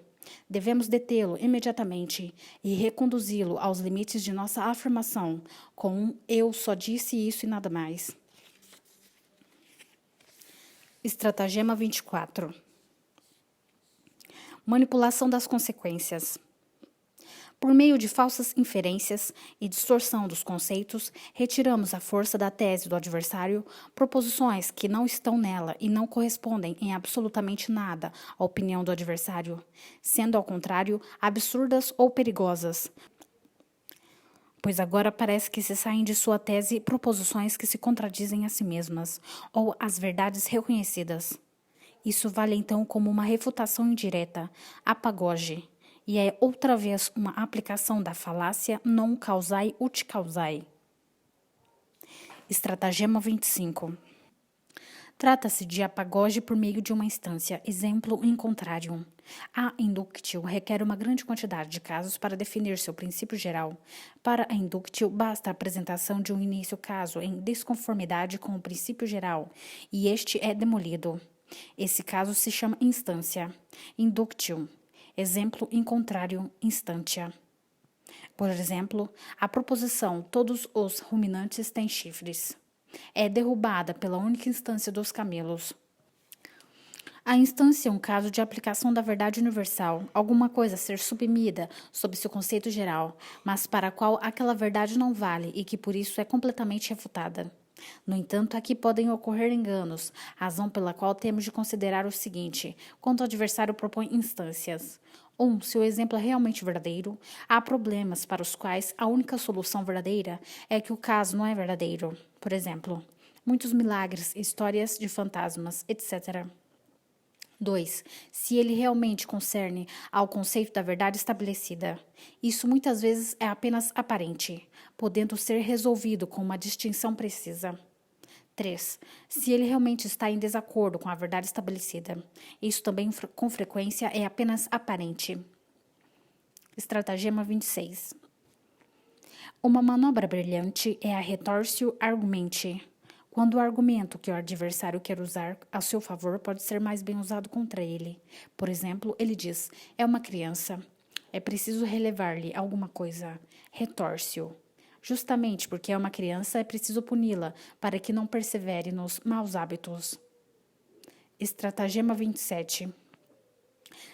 Devemos detê-lo imediatamente e reconduzi-lo aos limites de nossa afirmação, com um eu só disse isso e nada mais. Estratagema 24. Manipulação das consequências. Por meio de falsas inferências e distorção dos conceitos, retiramos a força da tese do adversário, proposições que não estão nela e não correspondem em absolutamente nada à opinião do adversário, sendo, ao contrário, absurdas ou perigosas, pois agora parece que se saem de sua tese proposições que se contradizem a si mesmas, ou as verdades reconhecidas. Isso vale então como uma refutação indireta, apagoge, e é outra vez uma aplicação da falácia non causae ut causae. Estratagema 25. Trata-se de apagoge por meio de uma instância, exemplo in contrarium. A inductio requer uma grande quantidade de casos para definir seu princípio geral. Para a inductio, basta a apresentação de um início caso em desconformidade com o princípio geral, e este é demolido. Esse caso se chama instância, inductio, exemplo in contrarium instantia. Por exemplo, a proposição todos os ruminantes têm chifres é derrubada pela única instância dos camelos. A instância é um caso de aplicação da verdade universal, alguma coisa a ser submida sob seu conceito geral, mas para a qual aquela verdade não vale e que por isso é completamente refutada. No entanto, aqui podem ocorrer enganos, razão pela qual temos de considerar o seguinte, quando o adversário propõe instâncias. 1. Se o exemplo é realmente verdadeiro, há problemas para os quais a única solução verdadeira é que o caso não é verdadeiro. Por exemplo, muitos milagres, histórias de fantasmas, etc. 2. Se ele realmente concerne ao conceito da verdade estabelecida. Isso muitas vezes é apenas aparente, podendo ser resolvido com uma distinção precisa. 3. Se ele realmente está em desacordo com a verdade estabelecida. Isso também com frequência é apenas aparente. Estratagema 26. Uma manobra brilhante é a retorsio argumenti, quando o argumento que o adversário quer usar a seu favor pode ser mais bem usado contra ele. Por exemplo, ele diz, é uma criança, é preciso relevar-lhe alguma coisa. Retórsio. Justamente porque é uma criança, é preciso puni-la para que não persevere nos maus hábitos. Estratagema 27.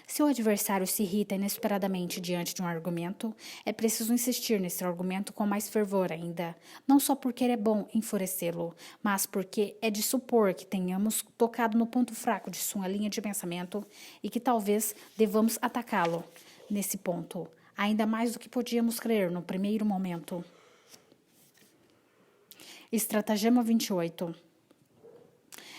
Se o adversário se irrita inesperadamente diante de um argumento, é preciso insistir nesse argumento com mais fervor ainda, não só porque é bom enfurecê-lo, mas porque é de supor que tenhamos tocado no ponto fraco de sua linha de pensamento e que talvez devamos atacá-lo nesse ponto, ainda mais do que podíamos crer no primeiro momento. Estratagema 28.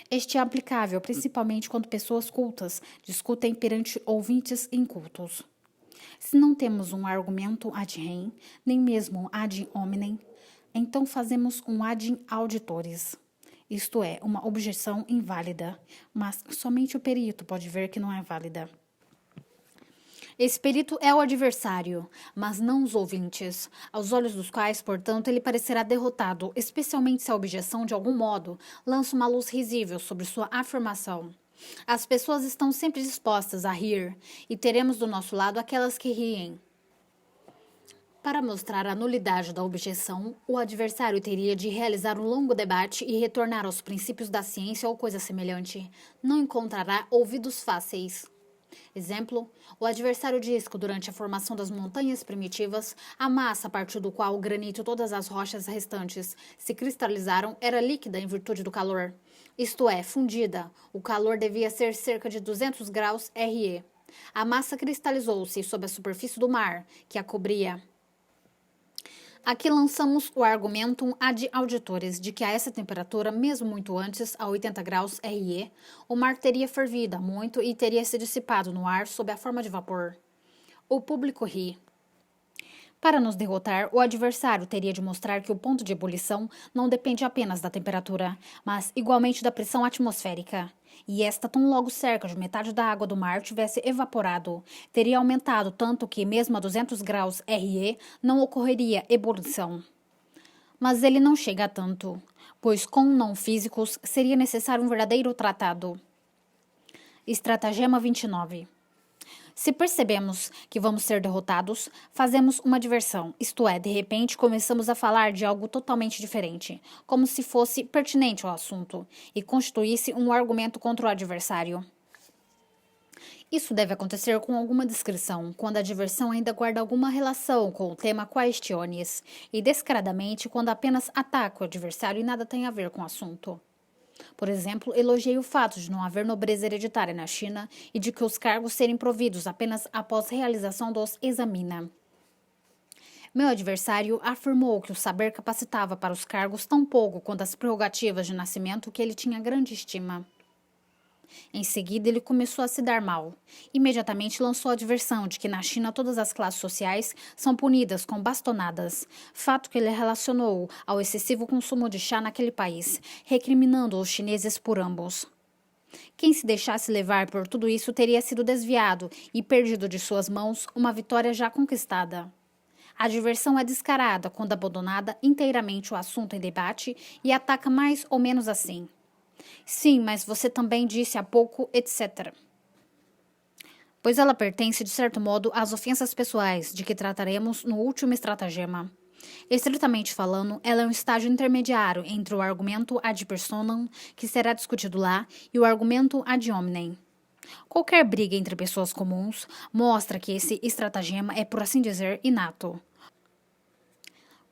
Este é aplicável principalmente quando pessoas cultas discutem perante ouvintes incultos. Se não temos um argumento ad rem, nem mesmo um ad hominem, então fazemos um ad auditores, isto é, uma objeção inválida, mas somente o perito pode ver que não é válida. Esse perito é o adversário, mas não os ouvintes, aos olhos dos quais, portanto, ele parecerá derrotado, especialmente se a objeção, de algum modo, lança uma luz risível sobre sua afirmação. As pessoas estão sempre dispostas a rir, e teremos do nosso lado aquelas que riem. Para mostrar a nulidade da objeção, o adversário teria de realizar um longo debate e retornar aos princípios da ciência ou coisa semelhante. Não encontrará ouvidos fáceis. Exemplo, o adversário diz que durante a formação das montanhas primitivas, a massa a partir do qual o granito e todas as rochas restantes se cristalizaram era líquida em virtude do calor. Isto é, fundida. O calor devia ser cerca de 200 graus RE. A massa cristalizou-se sob a superfície do mar, que a cobria. Aqui lançamos o argumentum ad auditores de que a essa temperatura, mesmo muito antes, a 80 graus RE, o mar teria fervido muito e teria se dissipado no ar sob a forma de vapor. O público ri. Para nos derrotar, o adversário teria de mostrar que o ponto de ebulição não depende apenas da temperatura, mas igualmente da pressão atmosférica. E esta, tão logo cerca de metade da água do mar tivesse evaporado, teria aumentado tanto que, mesmo a 200 graus RE, não ocorreria ebulição. Mas ele não chega a tanto, pois com não físicos seria necessário um verdadeiro tratado. Estratagema 29. Se percebemos que vamos ser derrotados, fazemos uma diversão, isto é, de repente começamos a falar de algo totalmente diferente, como se fosse pertinente ao assunto, e constituísse um argumento contra o adversário. Isso deve acontecer com alguma discrição, quando a diversão ainda guarda alguma relação com o tema quaestiones, e descaradamente quando apenas ataca o adversário e nada tem a ver com o assunto. Por exemplo, elogiei o fato de não haver nobreza hereditária na China e de que os cargos serem providos apenas após realização dos examina. Meu adversário afirmou que o saber capacitava para os cargos tão pouco quanto as prerrogativas de nascimento que ele tinha grande estima. Em seguida, ele começou a se dar mal. Imediatamente lançou a diversão de que na China todas as classes sociais são punidas com bastonadas, fato que ele relacionou ao excessivo consumo de chá naquele país, recriminando os chineses por ambos. Quem se deixasse levar por tudo isso teria sido desviado e perdido de suas mãos uma vitória já conquistada. A diversão é descarada quando abandonada inteiramente o assunto em debate e ataca mais ou menos assim. Sim, mas você também disse há pouco, etc. Pois ela pertence, de certo modo, às ofensas pessoais, de que trataremos no último estratagema. Estritamente falando, ela é um estágio intermediário entre o argumento ad personam, que será discutido lá, e o argumento ad hominem. Qualquer briga entre pessoas comuns mostra que esse estratagema é, por assim dizer, inato.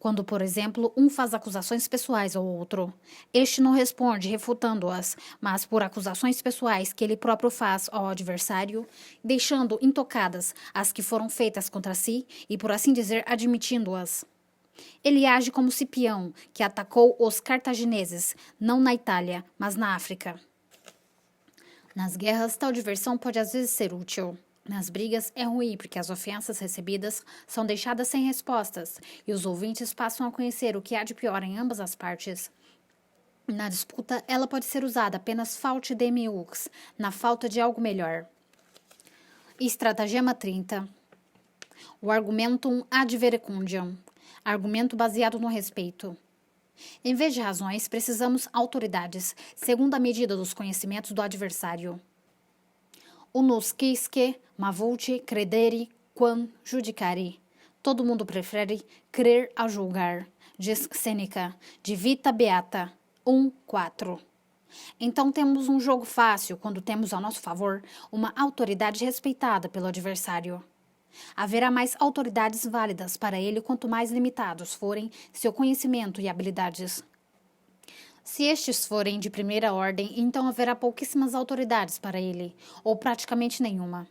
Quando, por exemplo, um faz acusações pessoais ao outro, este não responde refutando-as, mas por acusações pessoais que ele próprio faz ao adversário, deixando intocadas as que foram feitas contra si e, por assim dizer, admitindo-as. Ele age como Cipião, que atacou os cartagineses, não na Itália, mas na África. Nas guerras, tal diversão pode às vezes ser útil. Nas brigas é ruim porque as ofensas recebidas são deixadas sem respostas e os ouvintes passam a conhecer o que há de pior em ambas as partes. Na disputa, ela pode ser usada apenas faute demiux, na falta de algo melhor. Estratagema 30. O argumentum ad verecundiam. Argumento baseado no respeito. Em vez de razões, precisamos autoridades, segundo a medida dos conhecimentos do adversário. Unus quisque, ma vult credere, quam judicari. Todo mundo prefere crer a julgar, diz Sêneca, de Vita Beata 1:4. Então temos um jogo fácil quando temos a nosso favor uma autoridade respeitada pelo adversário. Haverá mais autoridades válidas para ele quanto mais limitados forem seu conhecimento e habilidades. Se estes forem de primeira ordem, então haverá pouquíssimas autoridades para ele, ou praticamente nenhuma.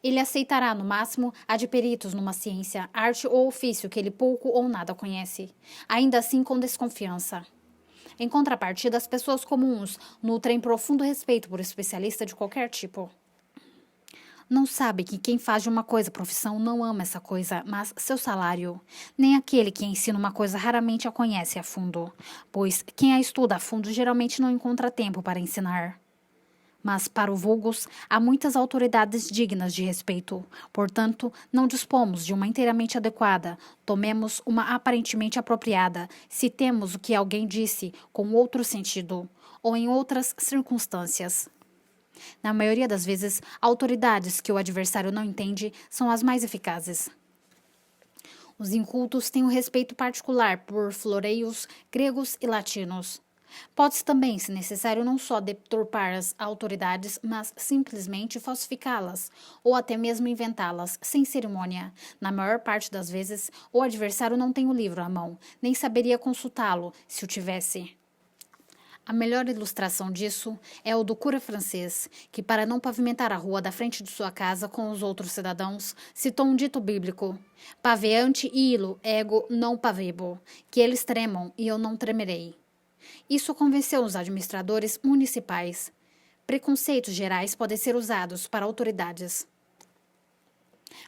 Ele aceitará, no máximo, a de peritos numa ciência, arte ou ofício que ele pouco ou nada conhece, ainda assim com desconfiança. Em contrapartida, as pessoas comuns nutrem profundo respeito por especialista de qualquer tipo. Não sabe que quem faz de uma coisa profissão não ama essa coisa, mas seu salário. Nem aquele que ensina uma coisa raramente a conhece a fundo, pois quem a estuda a fundo geralmente não encontra tempo para ensinar. Mas para o vulgus há muitas autoridades dignas de respeito. Portanto, não dispomos de uma inteiramente adequada, tomemos uma aparentemente apropriada, citemos o que alguém disse com outro sentido, ou em outras circunstâncias. Na maioria das vezes, autoridades que o adversário não entende são as mais eficazes. Os incultos têm um respeito particular por floreios gregos e latinos. Pode-se também, se necessário, não só deturpar as autoridades, mas simplesmente falsificá-las, ou até mesmo inventá-las, sem cerimônia. Na maior parte das vezes, o adversário não tem o livro à mão, nem saberia consultá-lo, se o tivesse. A melhor ilustração disso é o do cura francês, que, para não pavimentar a rua da frente de sua casa com os outros cidadãos, citou um dito bíblico: paveante illo ego non pavebo, que eles tremam e eu não tremerei. Isso convenceu os administradores municipais. Preconceitos gerais podem ser usados para autoridades.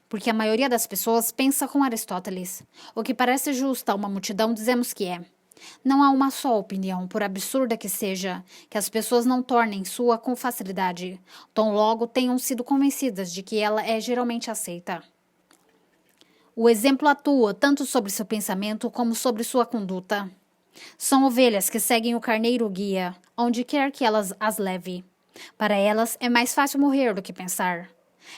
Porque a maioria das pessoas pensa com Aristóteles. O que parece justo a uma multidão, dizemos que é. Não há uma só opinião, por absurda que seja, que as pessoas não tornem sua com facilidade, tão logo tenham sido convencidas de que ela é geralmente aceita. O exemplo atua tanto sobre seu pensamento como sobre sua conduta. São ovelhas que seguem o carneiro guia, onde quer que elas as leve. Para elas é mais fácil morrer do que pensar.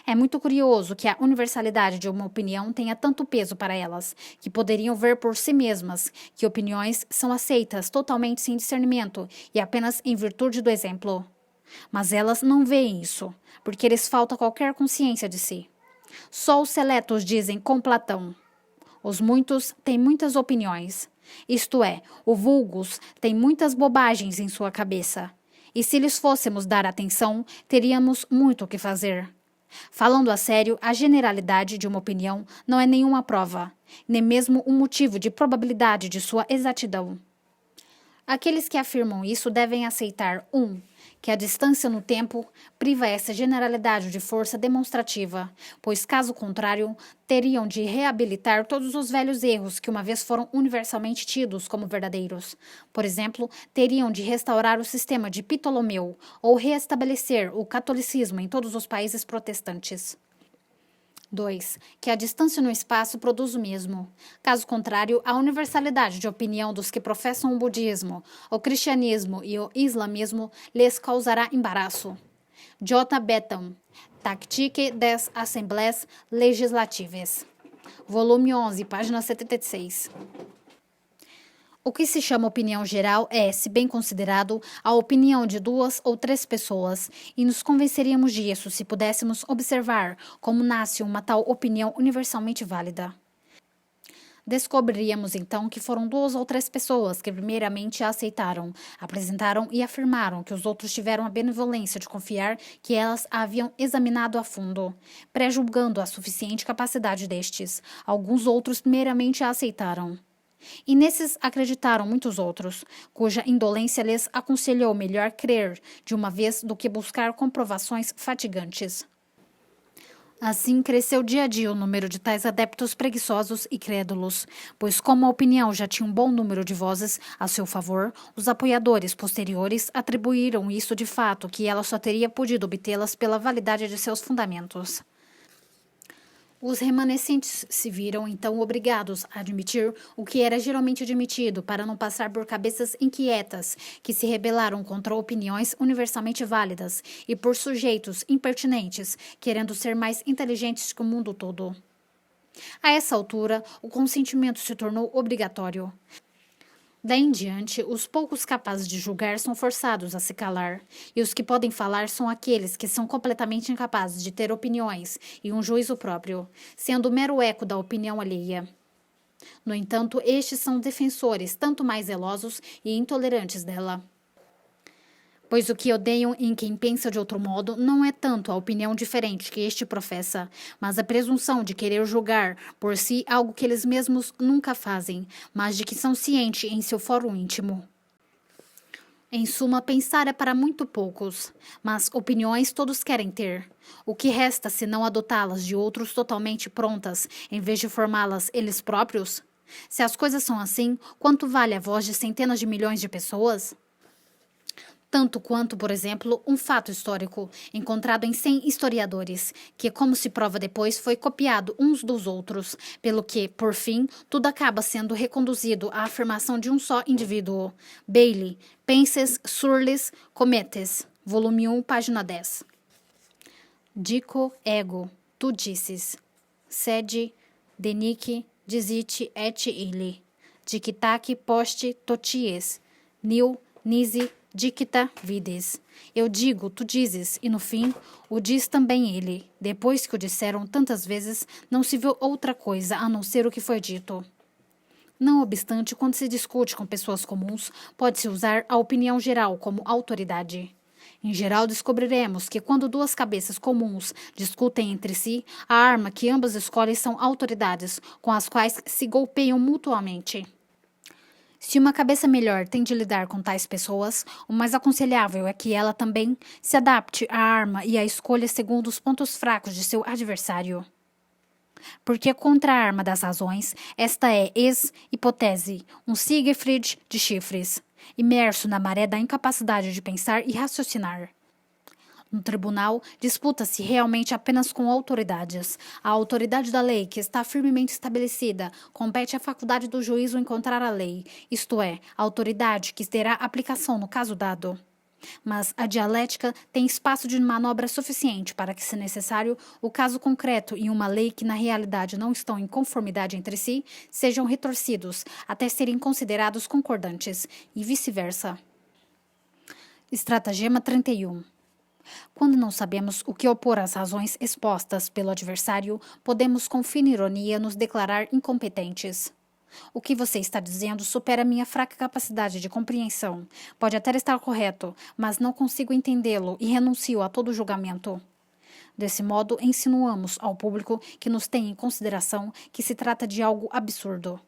É muito curioso que a universalidade de uma opinião tenha tanto peso para elas, que poderiam ver por si mesmas que opiniões são aceitas totalmente sem discernimento e apenas em virtude do exemplo. Mas elas não veem isso, porque lhes falta qualquer consciência de si. Só os seletos dizem com Platão: os muitos têm muitas opiniões. Isto é, o vulgus tem muitas bobagens em sua cabeça. E se lhes fôssemos dar atenção, teríamos muito o que fazer. Falando a sério, a generalidade de uma opinião não é nenhuma prova, nem mesmo um motivo de probabilidade de sua exatidão. Aqueles que afirmam isso devem aceitar 1. Que a distância no tempo priva essa generalidade de força demonstrativa, pois, caso contrário, teriam de reabilitar todos os velhos erros que uma vez foram universalmente tidos como verdadeiros. Por exemplo, teriam de restaurar o sistema de Ptolomeu ou reestabelecer o catolicismo em todos os países protestantes. 2. Que a distância no espaço produz o mesmo. Caso contrário, a universalidade de opinião dos que professam o budismo, o cristianismo e o islamismo lhes causará embaraço. J. Bentham, Tactique des Assemblées Legislatives. Volume 11, página 76. O que se chama opinião geral é, se bem considerado, a opinião de 2 ou 3 pessoas, e nos convenceríamos disso se pudéssemos observar como nasce uma tal opinião universalmente válida. Descobriríamos então que foram 2 ou 3 pessoas que primeiramente a aceitaram, apresentaram e afirmaram que os outros tiveram a benevolência de confiar que elas a haviam examinado a fundo, pré-julgando a suficiente capacidade destes. Alguns outros primeiramente a aceitaram. E nesses acreditaram muitos outros, cuja indolência lhes aconselhou melhor crer de uma vez do que buscar comprovações fatigantes. Assim cresceu dia a dia o número de tais adeptos preguiçosos e crédulos, pois como a opinião já tinha um bom número de vozes a seu favor, os apoiadores posteriores atribuíram isso de fato que ela só teria podido obtê-las pela validade de seus fundamentos. Os remanescentes se viram, então, obrigados a admitir o que era geralmente admitido para não passar por cabeças inquietas que se rebelaram contra opiniões universalmente válidas e por sujeitos impertinentes, querendo ser mais inteligentes que o mundo todo. A essa altura, o consentimento se tornou obrigatório. Daí em diante, os poucos capazes de julgar são forçados a se calar, e os que podem falar são aqueles que são completamente incapazes de ter opiniões e um juízo próprio, sendo o mero eco da opinião alheia. No entanto, estes são defensores tanto mais zelosos e intolerantes dela. Pois o que odeiam em quem pensa de outro modo não é tanto a opinião diferente que este professa, mas a presunção de querer julgar por si algo que eles mesmos nunca fazem, mas de que são cientes em seu fórum íntimo. Em suma, pensar é para muito poucos, mas opiniões todos querem ter. O que resta se não adotá-las de outros totalmente prontas, em vez de formá-las eles próprios? Se as coisas são assim, quanto vale a voz de centenas de milhões de pessoas? tanto quanto, por exemplo, um fato histórico, encontrado em 100 historiadores, que, como se prova depois, foi copiado uns dos outros, pelo que, por fim, tudo acaba sendo reconduzido à afirmação de um só indivíduo. Bailey, Penses Surlis Cometes, volume 1, página 10. Dico ego, tu disses. Sed, denique, dizite et illi. Dictaque poste toties. Nil, nisi, dicta vides. Eu digo, tu dizes, e no fim, o diz também ele. Depois que o disseram tantas vezes, não se viu outra coisa a não ser o que foi dito. Não obstante, quando se discute com pessoas comuns, pode-se usar a opinião geral como autoridade. Em geral, descobriremos que quando duas cabeças comuns discutem entre si, a arma que ambas escolhem são autoridades, com as quais se golpeiam mutuamente. Se uma cabeça melhor tem de lidar com tais pessoas, o mais aconselhável é que ela também se adapte à arma e à escolha segundo os pontos fracos de seu adversário. Porque contra a arma das razões, esta é hipótese, um Siegfried de chifres, imerso na maré da incapacidade de pensar e raciocinar. No tribunal, disputa-se realmente apenas com autoridades. A autoridade da lei, que está firmemente estabelecida, compete à faculdade do juízo encontrar a lei, isto é, a autoridade que terá aplicação no caso dado. Mas a dialética tem espaço de manobra suficiente para que, se necessário, o caso concreto e uma lei que na realidade não estão em conformidade entre si sejam retorcidos até serem considerados concordantes, e vice-versa. Estratagema 31. Quando não sabemos o que opor às razões expostas pelo adversário, podemos com fina ironia nos declarar incompetentes. O que você está dizendo supera minha fraca capacidade de compreensão. Pode até estar correto, mas não consigo entendê-lo e renuncio a todo julgamento. Desse modo, insinuamos ao público que nos tem em consideração que se trata de algo absurdo.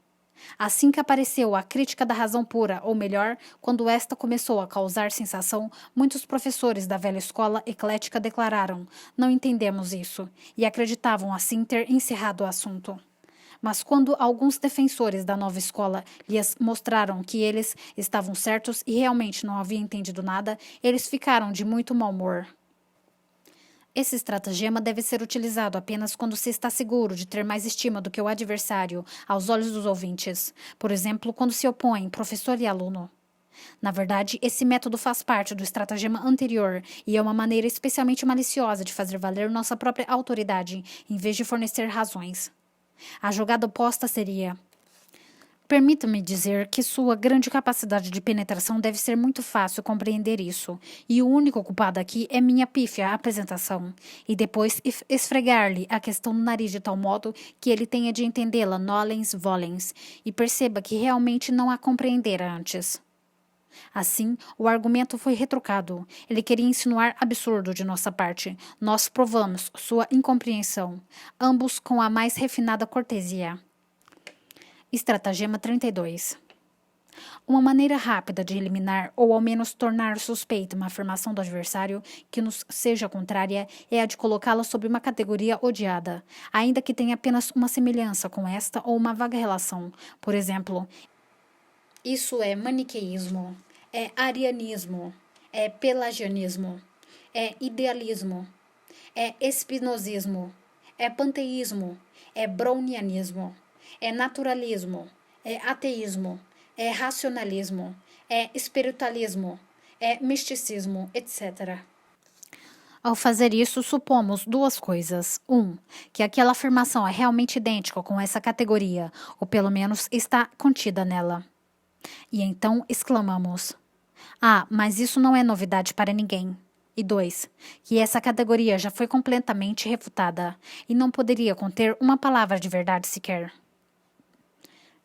Assim que apareceu a crítica da razão pura, ou melhor, quando esta começou a causar sensação, muitos professores da velha escola eclética declararam: não entendemos isso, e acreditavam assim ter encerrado o assunto. Mas quando alguns defensores da nova escola lhes mostraram que eles estavam certos e realmente não haviam entendido nada, eles ficaram de muito mau humor. Esse estratagema deve ser utilizado apenas quando se está seguro de ter mais estima do que o adversário aos olhos dos ouvintes, por exemplo, quando se opõem professor e aluno. Na verdade, esse método faz parte do estratagema anterior e é uma maneira especialmente maliciosa de fazer valer nossa própria autoridade, em vez de fornecer razões. A jogada oposta seria: permita-me dizer que sua grande capacidade de penetração deve ser muito fácil compreender isso, e o único culpado aqui é minha pífia apresentação, e depois esfregar-lhe a questão no nariz de tal modo que ele tenha de entendê-la nolens volens, e perceba que realmente não a compreendera antes. Assim, o argumento foi retrucado. Ele queria insinuar absurdo de nossa parte. Nós provamos sua incompreensão, ambos com a mais refinada cortesia. Estratagema 32. Uma maneira rápida de eliminar ou ao menos tornar suspeita uma afirmação do adversário que nos seja contrária é a de colocá-la sob uma categoria odiada, ainda que tenha apenas uma semelhança com esta ou uma vaga relação. Por exemplo, isso é maniqueísmo, é arianismo, é pelagianismo, é idealismo, é espinosismo, é panteísmo, é brownianismo, é naturalismo, é ateísmo, é racionalismo, é espiritualismo, é misticismo, etc. Ao fazer isso, supomos duas coisas. Que aquela afirmação é realmente idêntica com essa categoria, ou pelo menos está contida nela. E então exclamamos: mas isso não é novidade para ninguém. E 2, que essa categoria já foi completamente refutada e não poderia conter uma palavra de verdade sequer.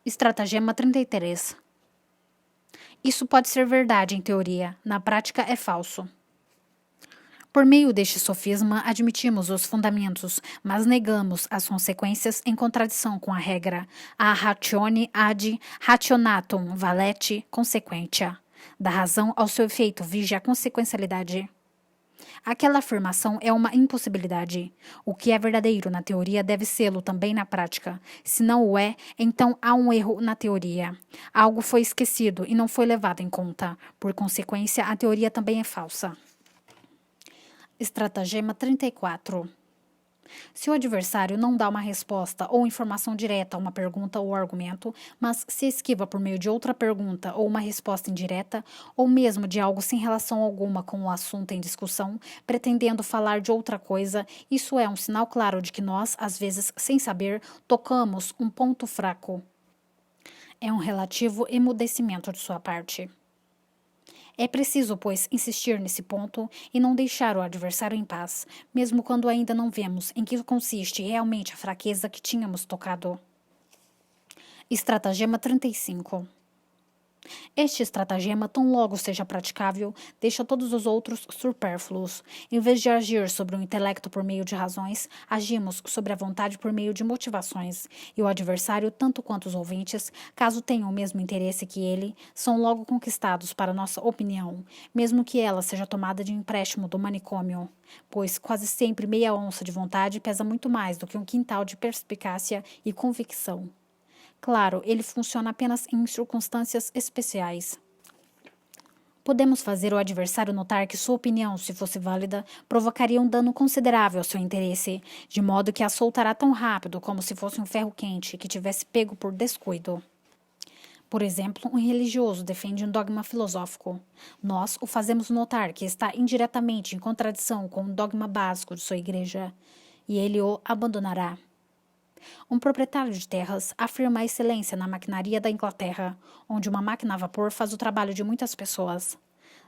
Estratagema 33. Isso pode ser verdade em teoria, na prática é falso. Por meio deste sofisma, admitimos os fundamentos, mas negamos as consequências em contradição com a regra a ratione ad rationatum valete consequentia. Da razão ao seu efeito vige a consequencialidade. Aquela afirmação é uma impossibilidade. O que é verdadeiro na teoria deve sê-lo também na prática. Se não o é, então há um erro na teoria. Algo foi esquecido e não foi levado em conta. Por consequência, a teoria também é falsa. Estratagema 34. Se o adversário não dá uma resposta ou informação direta a uma pergunta ou argumento, mas se esquiva por meio de outra pergunta ou uma resposta indireta, ou mesmo de algo sem relação alguma com o assunto em discussão, pretendendo falar de outra coisa, isso é um sinal claro de que nós, às vezes, sem saber, tocamos um ponto fraco. É um relativo emudecimento de sua parte. É preciso, pois, insistir nesse ponto e não deixar o adversário em paz, mesmo quando ainda não vemos em que consiste realmente a fraqueza que tínhamos tocado. Estratagema 35. Este estratagema, tão logo seja praticável, deixa todos os outros supérfluos. Em vez de agir sobre o intelecto por meio de razões, agimos sobre a vontade por meio de motivações. E o adversário, tanto quanto os ouvintes, caso tenham o mesmo interesse que ele, são logo conquistados para nossa opinião, mesmo que ela seja tomada de empréstimo do manicômio. Pois quase sempre meia onça de vontade pesa muito mais do que um quintal de perspicácia e convicção. Claro, ele funciona apenas em circunstâncias especiais. Podemos fazer o adversário notar que sua opinião, se fosse válida, provocaria um dano considerável ao seu interesse, de modo que a soltará tão rápido como se fosse um ferro quente que tivesse pego por descuido. Por exemplo, um religioso defende um dogma filosófico. Nós o fazemos notar que está indiretamente em contradição com o dogma básico de sua igreja, e ele o abandonará. Um proprietário de terras afirma a excelência na maquinaria da Inglaterra, onde uma máquina a vapor faz o trabalho de muitas pessoas.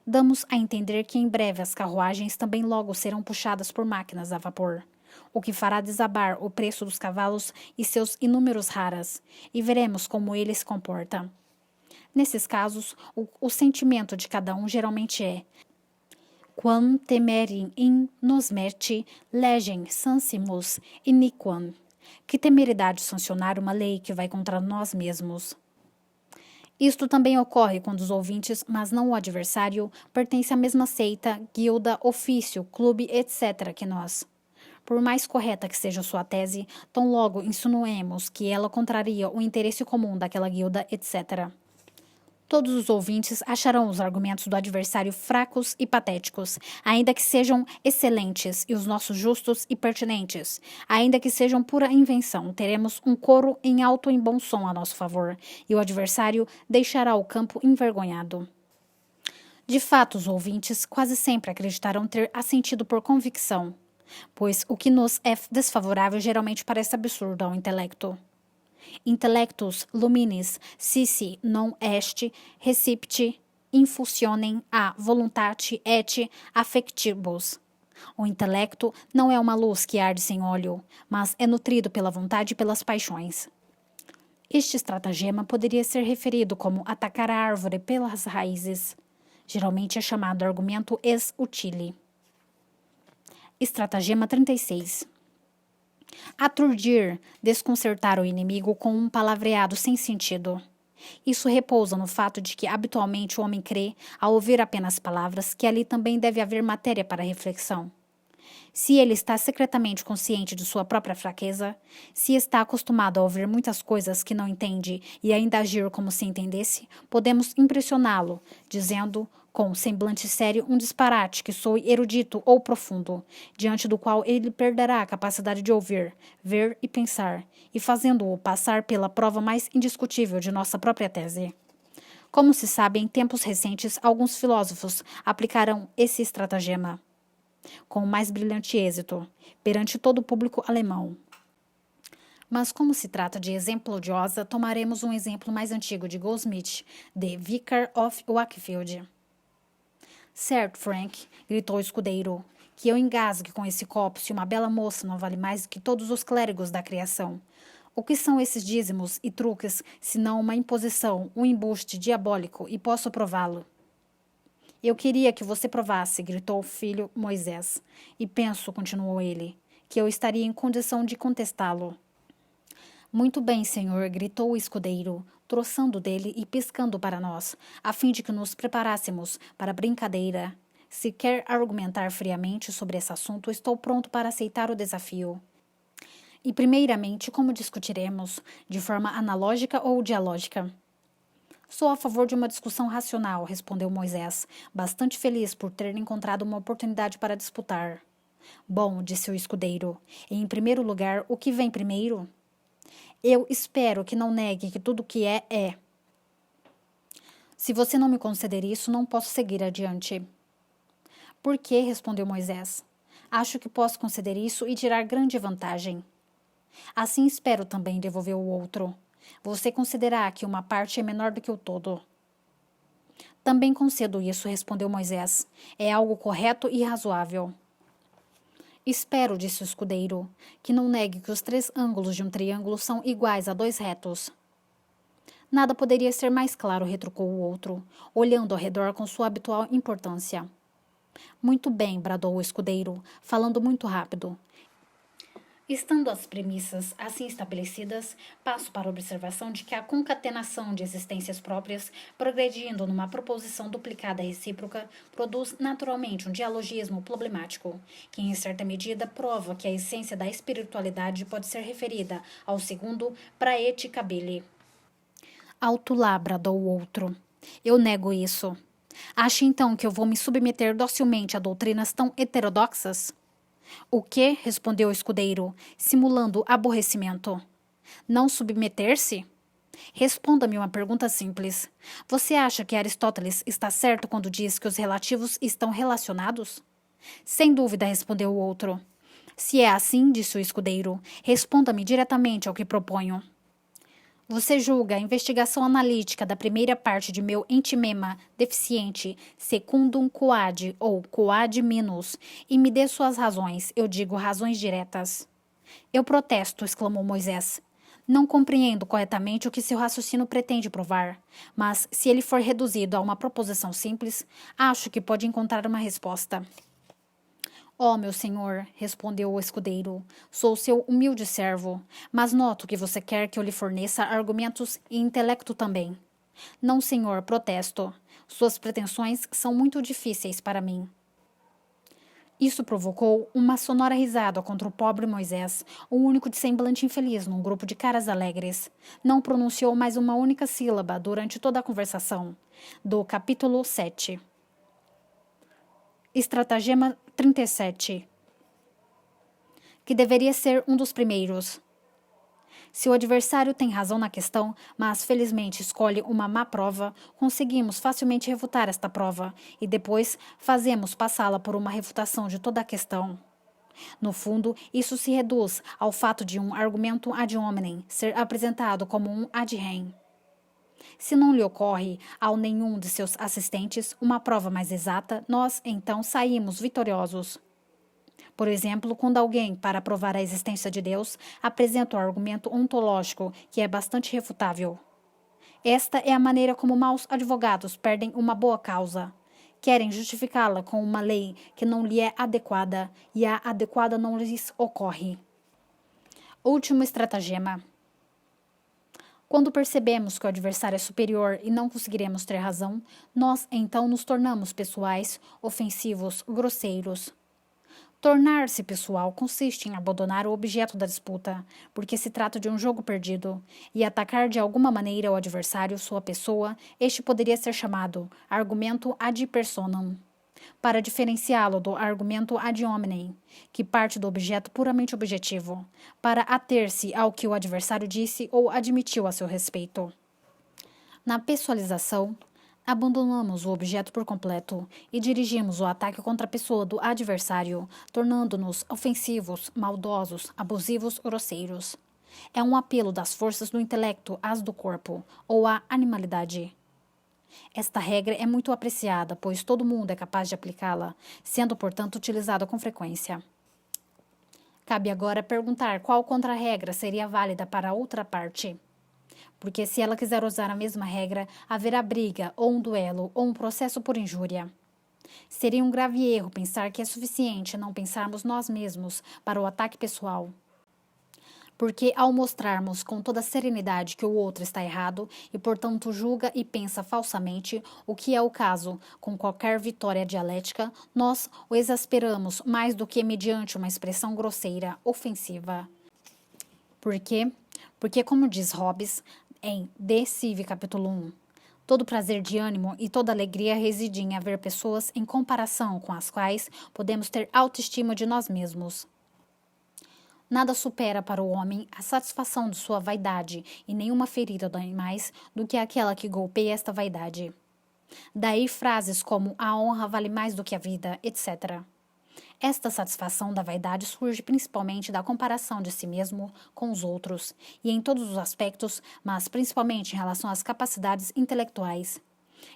Damos a entender que em breve as carruagens também logo serão puxadas por máquinas a vapor, o que fará desabar o preço dos cavalos e seus inúmeros raras, e veremos como ele se comporta. Nesses casos, o sentimento de cada um geralmente é: quam temerim in nos merte legem sansimus iniquam. Que temeridade sancionar uma lei que vai contra nós mesmos. Isto também ocorre quando os ouvintes, mas não o adversário, pertencem à mesma seita, guilda, ofício, clube, etc. que nós. Por mais correta que seja sua tese, tão logo insinuemos que ela contraria o interesse comum daquela guilda, etc. Todos os ouvintes acharão os argumentos do adversário fracos e patéticos, ainda que sejam excelentes, e os nossos justos e pertinentes, ainda que sejam pura invenção. Teremos um coro em alto e bom som a nosso favor, e o adversário deixará o campo envergonhado. De fato, os ouvintes quase sempre acreditarão ter assentido por convicção, pois o que nos é desfavorável geralmente parece absurdo ao intelecto. Intellectus luminis sici non est recipit infusionem a voluntate et affectibus. O intelecto não é uma luz que arde sem óleo, mas é nutrido pela vontade e pelas paixões. Este estratagema poderia ser referido como atacar a árvore pelas raízes. Geralmente é chamado argumento ex utile. Estratagema 36. Aturdir, desconcertar o inimigo com um palavreado sem sentido. Isso repousa no fato de que habitualmente o homem crê, ao ouvir apenas palavras, que ali também deve haver matéria para reflexão. Se ele está secretamente consciente de sua própria fraqueza, se está acostumado a ouvir muitas coisas que não entende e ainda agir como se entendesse, podemos impressioná-lo, dizendo, com semblante sério, um disparate que soe erudito ou profundo, diante do qual ele perderá a capacidade de ouvir, ver e pensar, e fazendo-o passar pela prova mais indiscutível de nossa própria tese. Como se sabe, em tempos recentes, alguns filósofos aplicaram esse estratagema com o mais brilhante êxito, perante todo o público alemão. Mas como se trata de exemplo odiosa, tomaremos um exemplo mais antigo de Goldsmith, de Vicar of Wakefield. Certo, Frank, gritou o escudeiro, que eu engasgue com esse copo se uma bela moça não vale mais do que todos os clérigos da criação. O que são esses dízimos e truques, senão uma imposição, um embuste diabólico, e posso prová-lo? Eu queria que você provasse, gritou o filho Moisés. E penso, continuou ele, que eu estaria em condição de contestá-lo. Muito bem, senhor, gritou o escudeiro, troçando dele e piscando para nós, a fim de que nos preparássemos para a brincadeira. Se quer argumentar friamente sobre esse assunto, estou pronto para aceitar o desafio. E primeiramente, como discutiremos? De forma analógica ou dialógica? Sou a favor de uma discussão racional, respondeu Moisés, bastante feliz por ter encontrado uma oportunidade para disputar. Bom, disse o escudeiro, e em primeiro lugar, o que vem primeiro? Eu espero que não negue que tudo que é, é. Se você não me conceder isso, não posso seguir adiante. Por quê? Respondeu Moisés. Acho que posso conceder isso e tirar grande vantagem. Assim espero também, devolveu o outro. Você considerará que uma parte é menor do que o todo. Também concedo isso, respondeu Moisés. É algo correto e razoável. Espero, disse o escudeiro, que não negue que os 3 ângulos de um triângulo são iguais a 2 retos. Nada poderia ser mais claro, retrucou o outro, olhando ao redor com sua habitual importância. Muito bem, bradou o escudeiro, falando muito rápido. Estando as premissas assim estabelecidas, passo para a observação de que a concatenação de existências próprias, progredindo numa proposição duplicada recíproca, produz naturalmente um dialogismo problemático, que em certa medida prova que a essência da espiritualidade pode ser referida ao segundo praeticabile. Alto lá, bradou o outro. Eu nego isso. Acha então que eu vou me submeter docilmente a doutrinas tão heterodoxas? O quê? Respondeu o escudeiro, simulando aborrecimento. Não submeter-se? Responda-me uma pergunta simples. Você acha que Aristóteles está certo quando diz que os relativos estão relacionados? Sem dúvida, respondeu o outro. Se é assim, disse o escudeiro, responda-me diretamente ao que proponho. Você julga a investigação analítica da primeira parte de meu entimema deficiente, secundum quoad ou quoad minus, e me dê suas razões, eu digo razões diretas. Eu protesto, exclamou Moisés. Não compreendo corretamente o que seu raciocínio pretende provar, mas se ele for reduzido a uma proposição simples, acho que pode encontrar uma resposta. Ó, meu senhor, respondeu o escudeiro, sou seu humilde servo, mas noto que você quer que eu lhe forneça argumentos e intelecto também. Não, senhor, protesto. Suas pretensões são muito difíceis para mim. Isso provocou uma sonora risada contra o pobre Moisés, o único de semblante infeliz num grupo de caras alegres. Não pronunciou mais uma única sílaba durante toda a conversação. Do capítulo 7. Estratagema 37. Que deveria ser um dos primeiros. Se o adversário tem razão na questão, mas felizmente escolhe uma má prova, conseguimos facilmente refutar esta prova e depois fazemos passá-la por uma refutação de toda a questão. No fundo, isso se reduz ao fato de um argumento ad hominem ser apresentado como um ad rem. Se não lhe ocorre ao nenhum de seus assistentes uma prova mais exata, nós, então, saímos vitoriosos. Por exemplo, quando alguém, para provar a existência de Deus, apresenta um argumento ontológico que é bastante refutável. Esta é a maneira como maus advogados perdem uma boa causa. Querem justificá-la com uma lei que não lhe é adequada e a adequada não lhes ocorre. Último estratagema. Quando percebemos que o adversário é superior e não conseguiremos ter razão, nós então nos tornamos pessoais, ofensivos, grosseiros. Tornar-se pessoal consiste em abandonar o objeto da disputa, porque se trata de um jogo perdido, e atacar de alguma maneira o adversário, sua pessoa, este poderia ser chamado argumento ad personam, para diferenciá-lo do argumento ad hominem, que parte do objeto puramente objetivo, para ater-se ao que o adversário disse ou admitiu a seu respeito. Na pessoalização, abandonamos o objeto por completo e dirigimos o ataque contra a pessoa do adversário, tornando-nos ofensivos, maldosos, abusivos, grosseiros. É um apelo das forças do intelecto às do corpo, ou à animalidade. Esta regra é muito apreciada, pois todo mundo é capaz de aplicá-la, sendo, portanto, utilizada com frequência. Cabe agora perguntar qual contra-regra seria válida para a outra parte. Porque se ela quiser usar a mesma regra, haverá briga, ou um duelo, ou um processo por injúria. Seria um grave erro pensar que é suficiente não pensarmos nós mesmos para o ataque pessoal. Porque ao mostrarmos com toda serenidade que o outro está errado e, portanto, julga e pensa falsamente, o que é o caso com qualquer vitória dialética, nós o exasperamos mais do que mediante uma expressão grosseira, ofensiva. Por quê? Porque, como diz Hobbes em De Cive, capítulo 1, todo prazer de ânimo e toda alegria residem em haver pessoas em comparação com as quais podemos ter autoestima de nós mesmos. Nada supera para o homem a satisfação de sua vaidade, e nenhuma ferida dói mais do que aquela que golpeia esta vaidade. Daí frases como a honra vale mais do que a vida, etc. Esta satisfação da vaidade surge principalmente da comparação de si mesmo com os outros, e em todos os aspectos, mas principalmente em relação às capacidades intelectuais.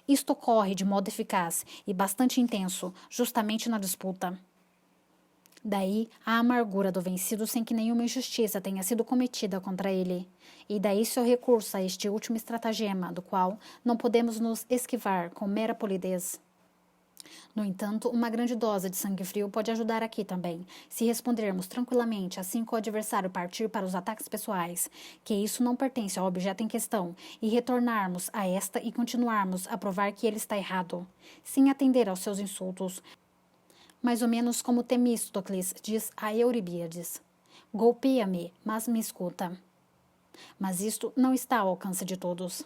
Isto ocorre de modo eficaz e bastante intenso, justamente na disputa. Daí a amargura do vencido sem que nenhuma injustiça tenha sido cometida contra ele. E daí seu recurso a este último estratagema, do qual não podemos nos esquivar com mera polidez. No entanto, uma grande dose de sangue frio pode ajudar aqui também, se respondermos tranquilamente assim que o adversário partir para os ataques pessoais, que isso não pertence ao objeto em questão, e retornarmos a esta e continuarmos a provar que ele está errado, sem atender aos seus insultos, mais ou menos como Temístocles diz a Euríbiades: golpeia-me, mas me escuta. Mas isto não está ao alcance de todos.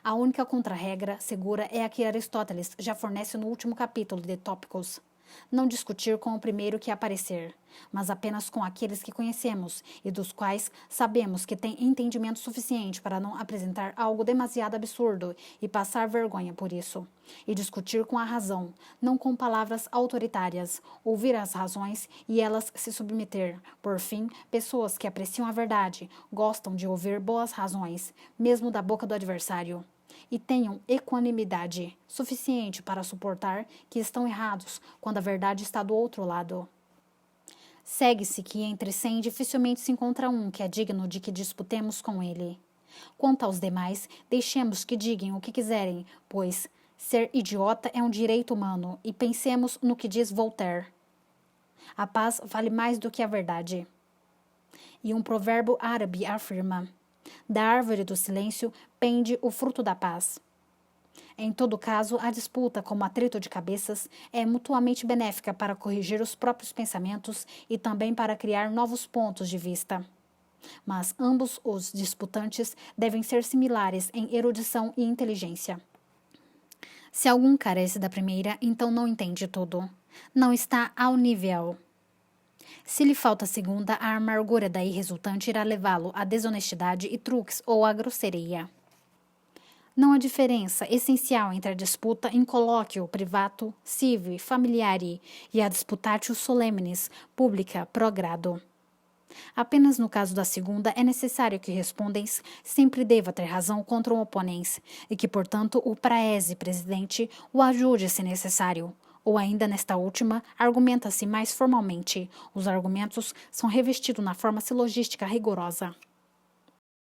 A única contra-regra segura é a que Aristóteles já fornece no último capítulo de Tópicos. Não discutir com o primeiro que aparecer, mas apenas com aqueles que conhecemos e dos quais sabemos que têm entendimento suficiente para não apresentar algo demasiado absurdo e passar vergonha por isso. E discutir com a razão, não com palavras autoritárias, ouvir as razões e elas se submeter. Por fim, pessoas que apreciam a verdade gostam de ouvir boas razões, mesmo da boca do adversário. E tenham equanimidade suficiente para suportar que estão errados quando a verdade está do outro lado. Segue-se que entre 100 dificilmente se encontra um que é digno de que disputemos com ele. Quanto aos demais, deixemos que digam o que quiserem, pois ser idiota é um direito humano, e pensemos no que diz Voltaire: a paz vale mais do que a verdade. E um provérbio árabe afirma: da árvore do silêncio pende o fruto da paz. Em todo caso, a disputa, como atrito de cabeças, é mutuamente benéfica para corrigir os próprios pensamentos e também para criar novos pontos de vista. Mas ambos os disputantes devem ser similares em erudição e inteligência. Se algum carece da primeira, então não entende tudo. Não está ao nível. Se lhe falta a segunda, a amargura daí resultante irá levá-lo à desonestidade e truques ou à grosseria. Não há diferença essencial entre a disputa in colloquio privato, civi, familiari e a disputatio solemnis, publica, pro grado. Apenas no caso da segunda é necessário que respondens sempre deva ter razão contra o oponente e que, portanto, o praese presidente o ajude se necessário. Ou ainda nesta última, argumenta-se mais formalmente. Os argumentos são revestidos na forma silogística rigorosa.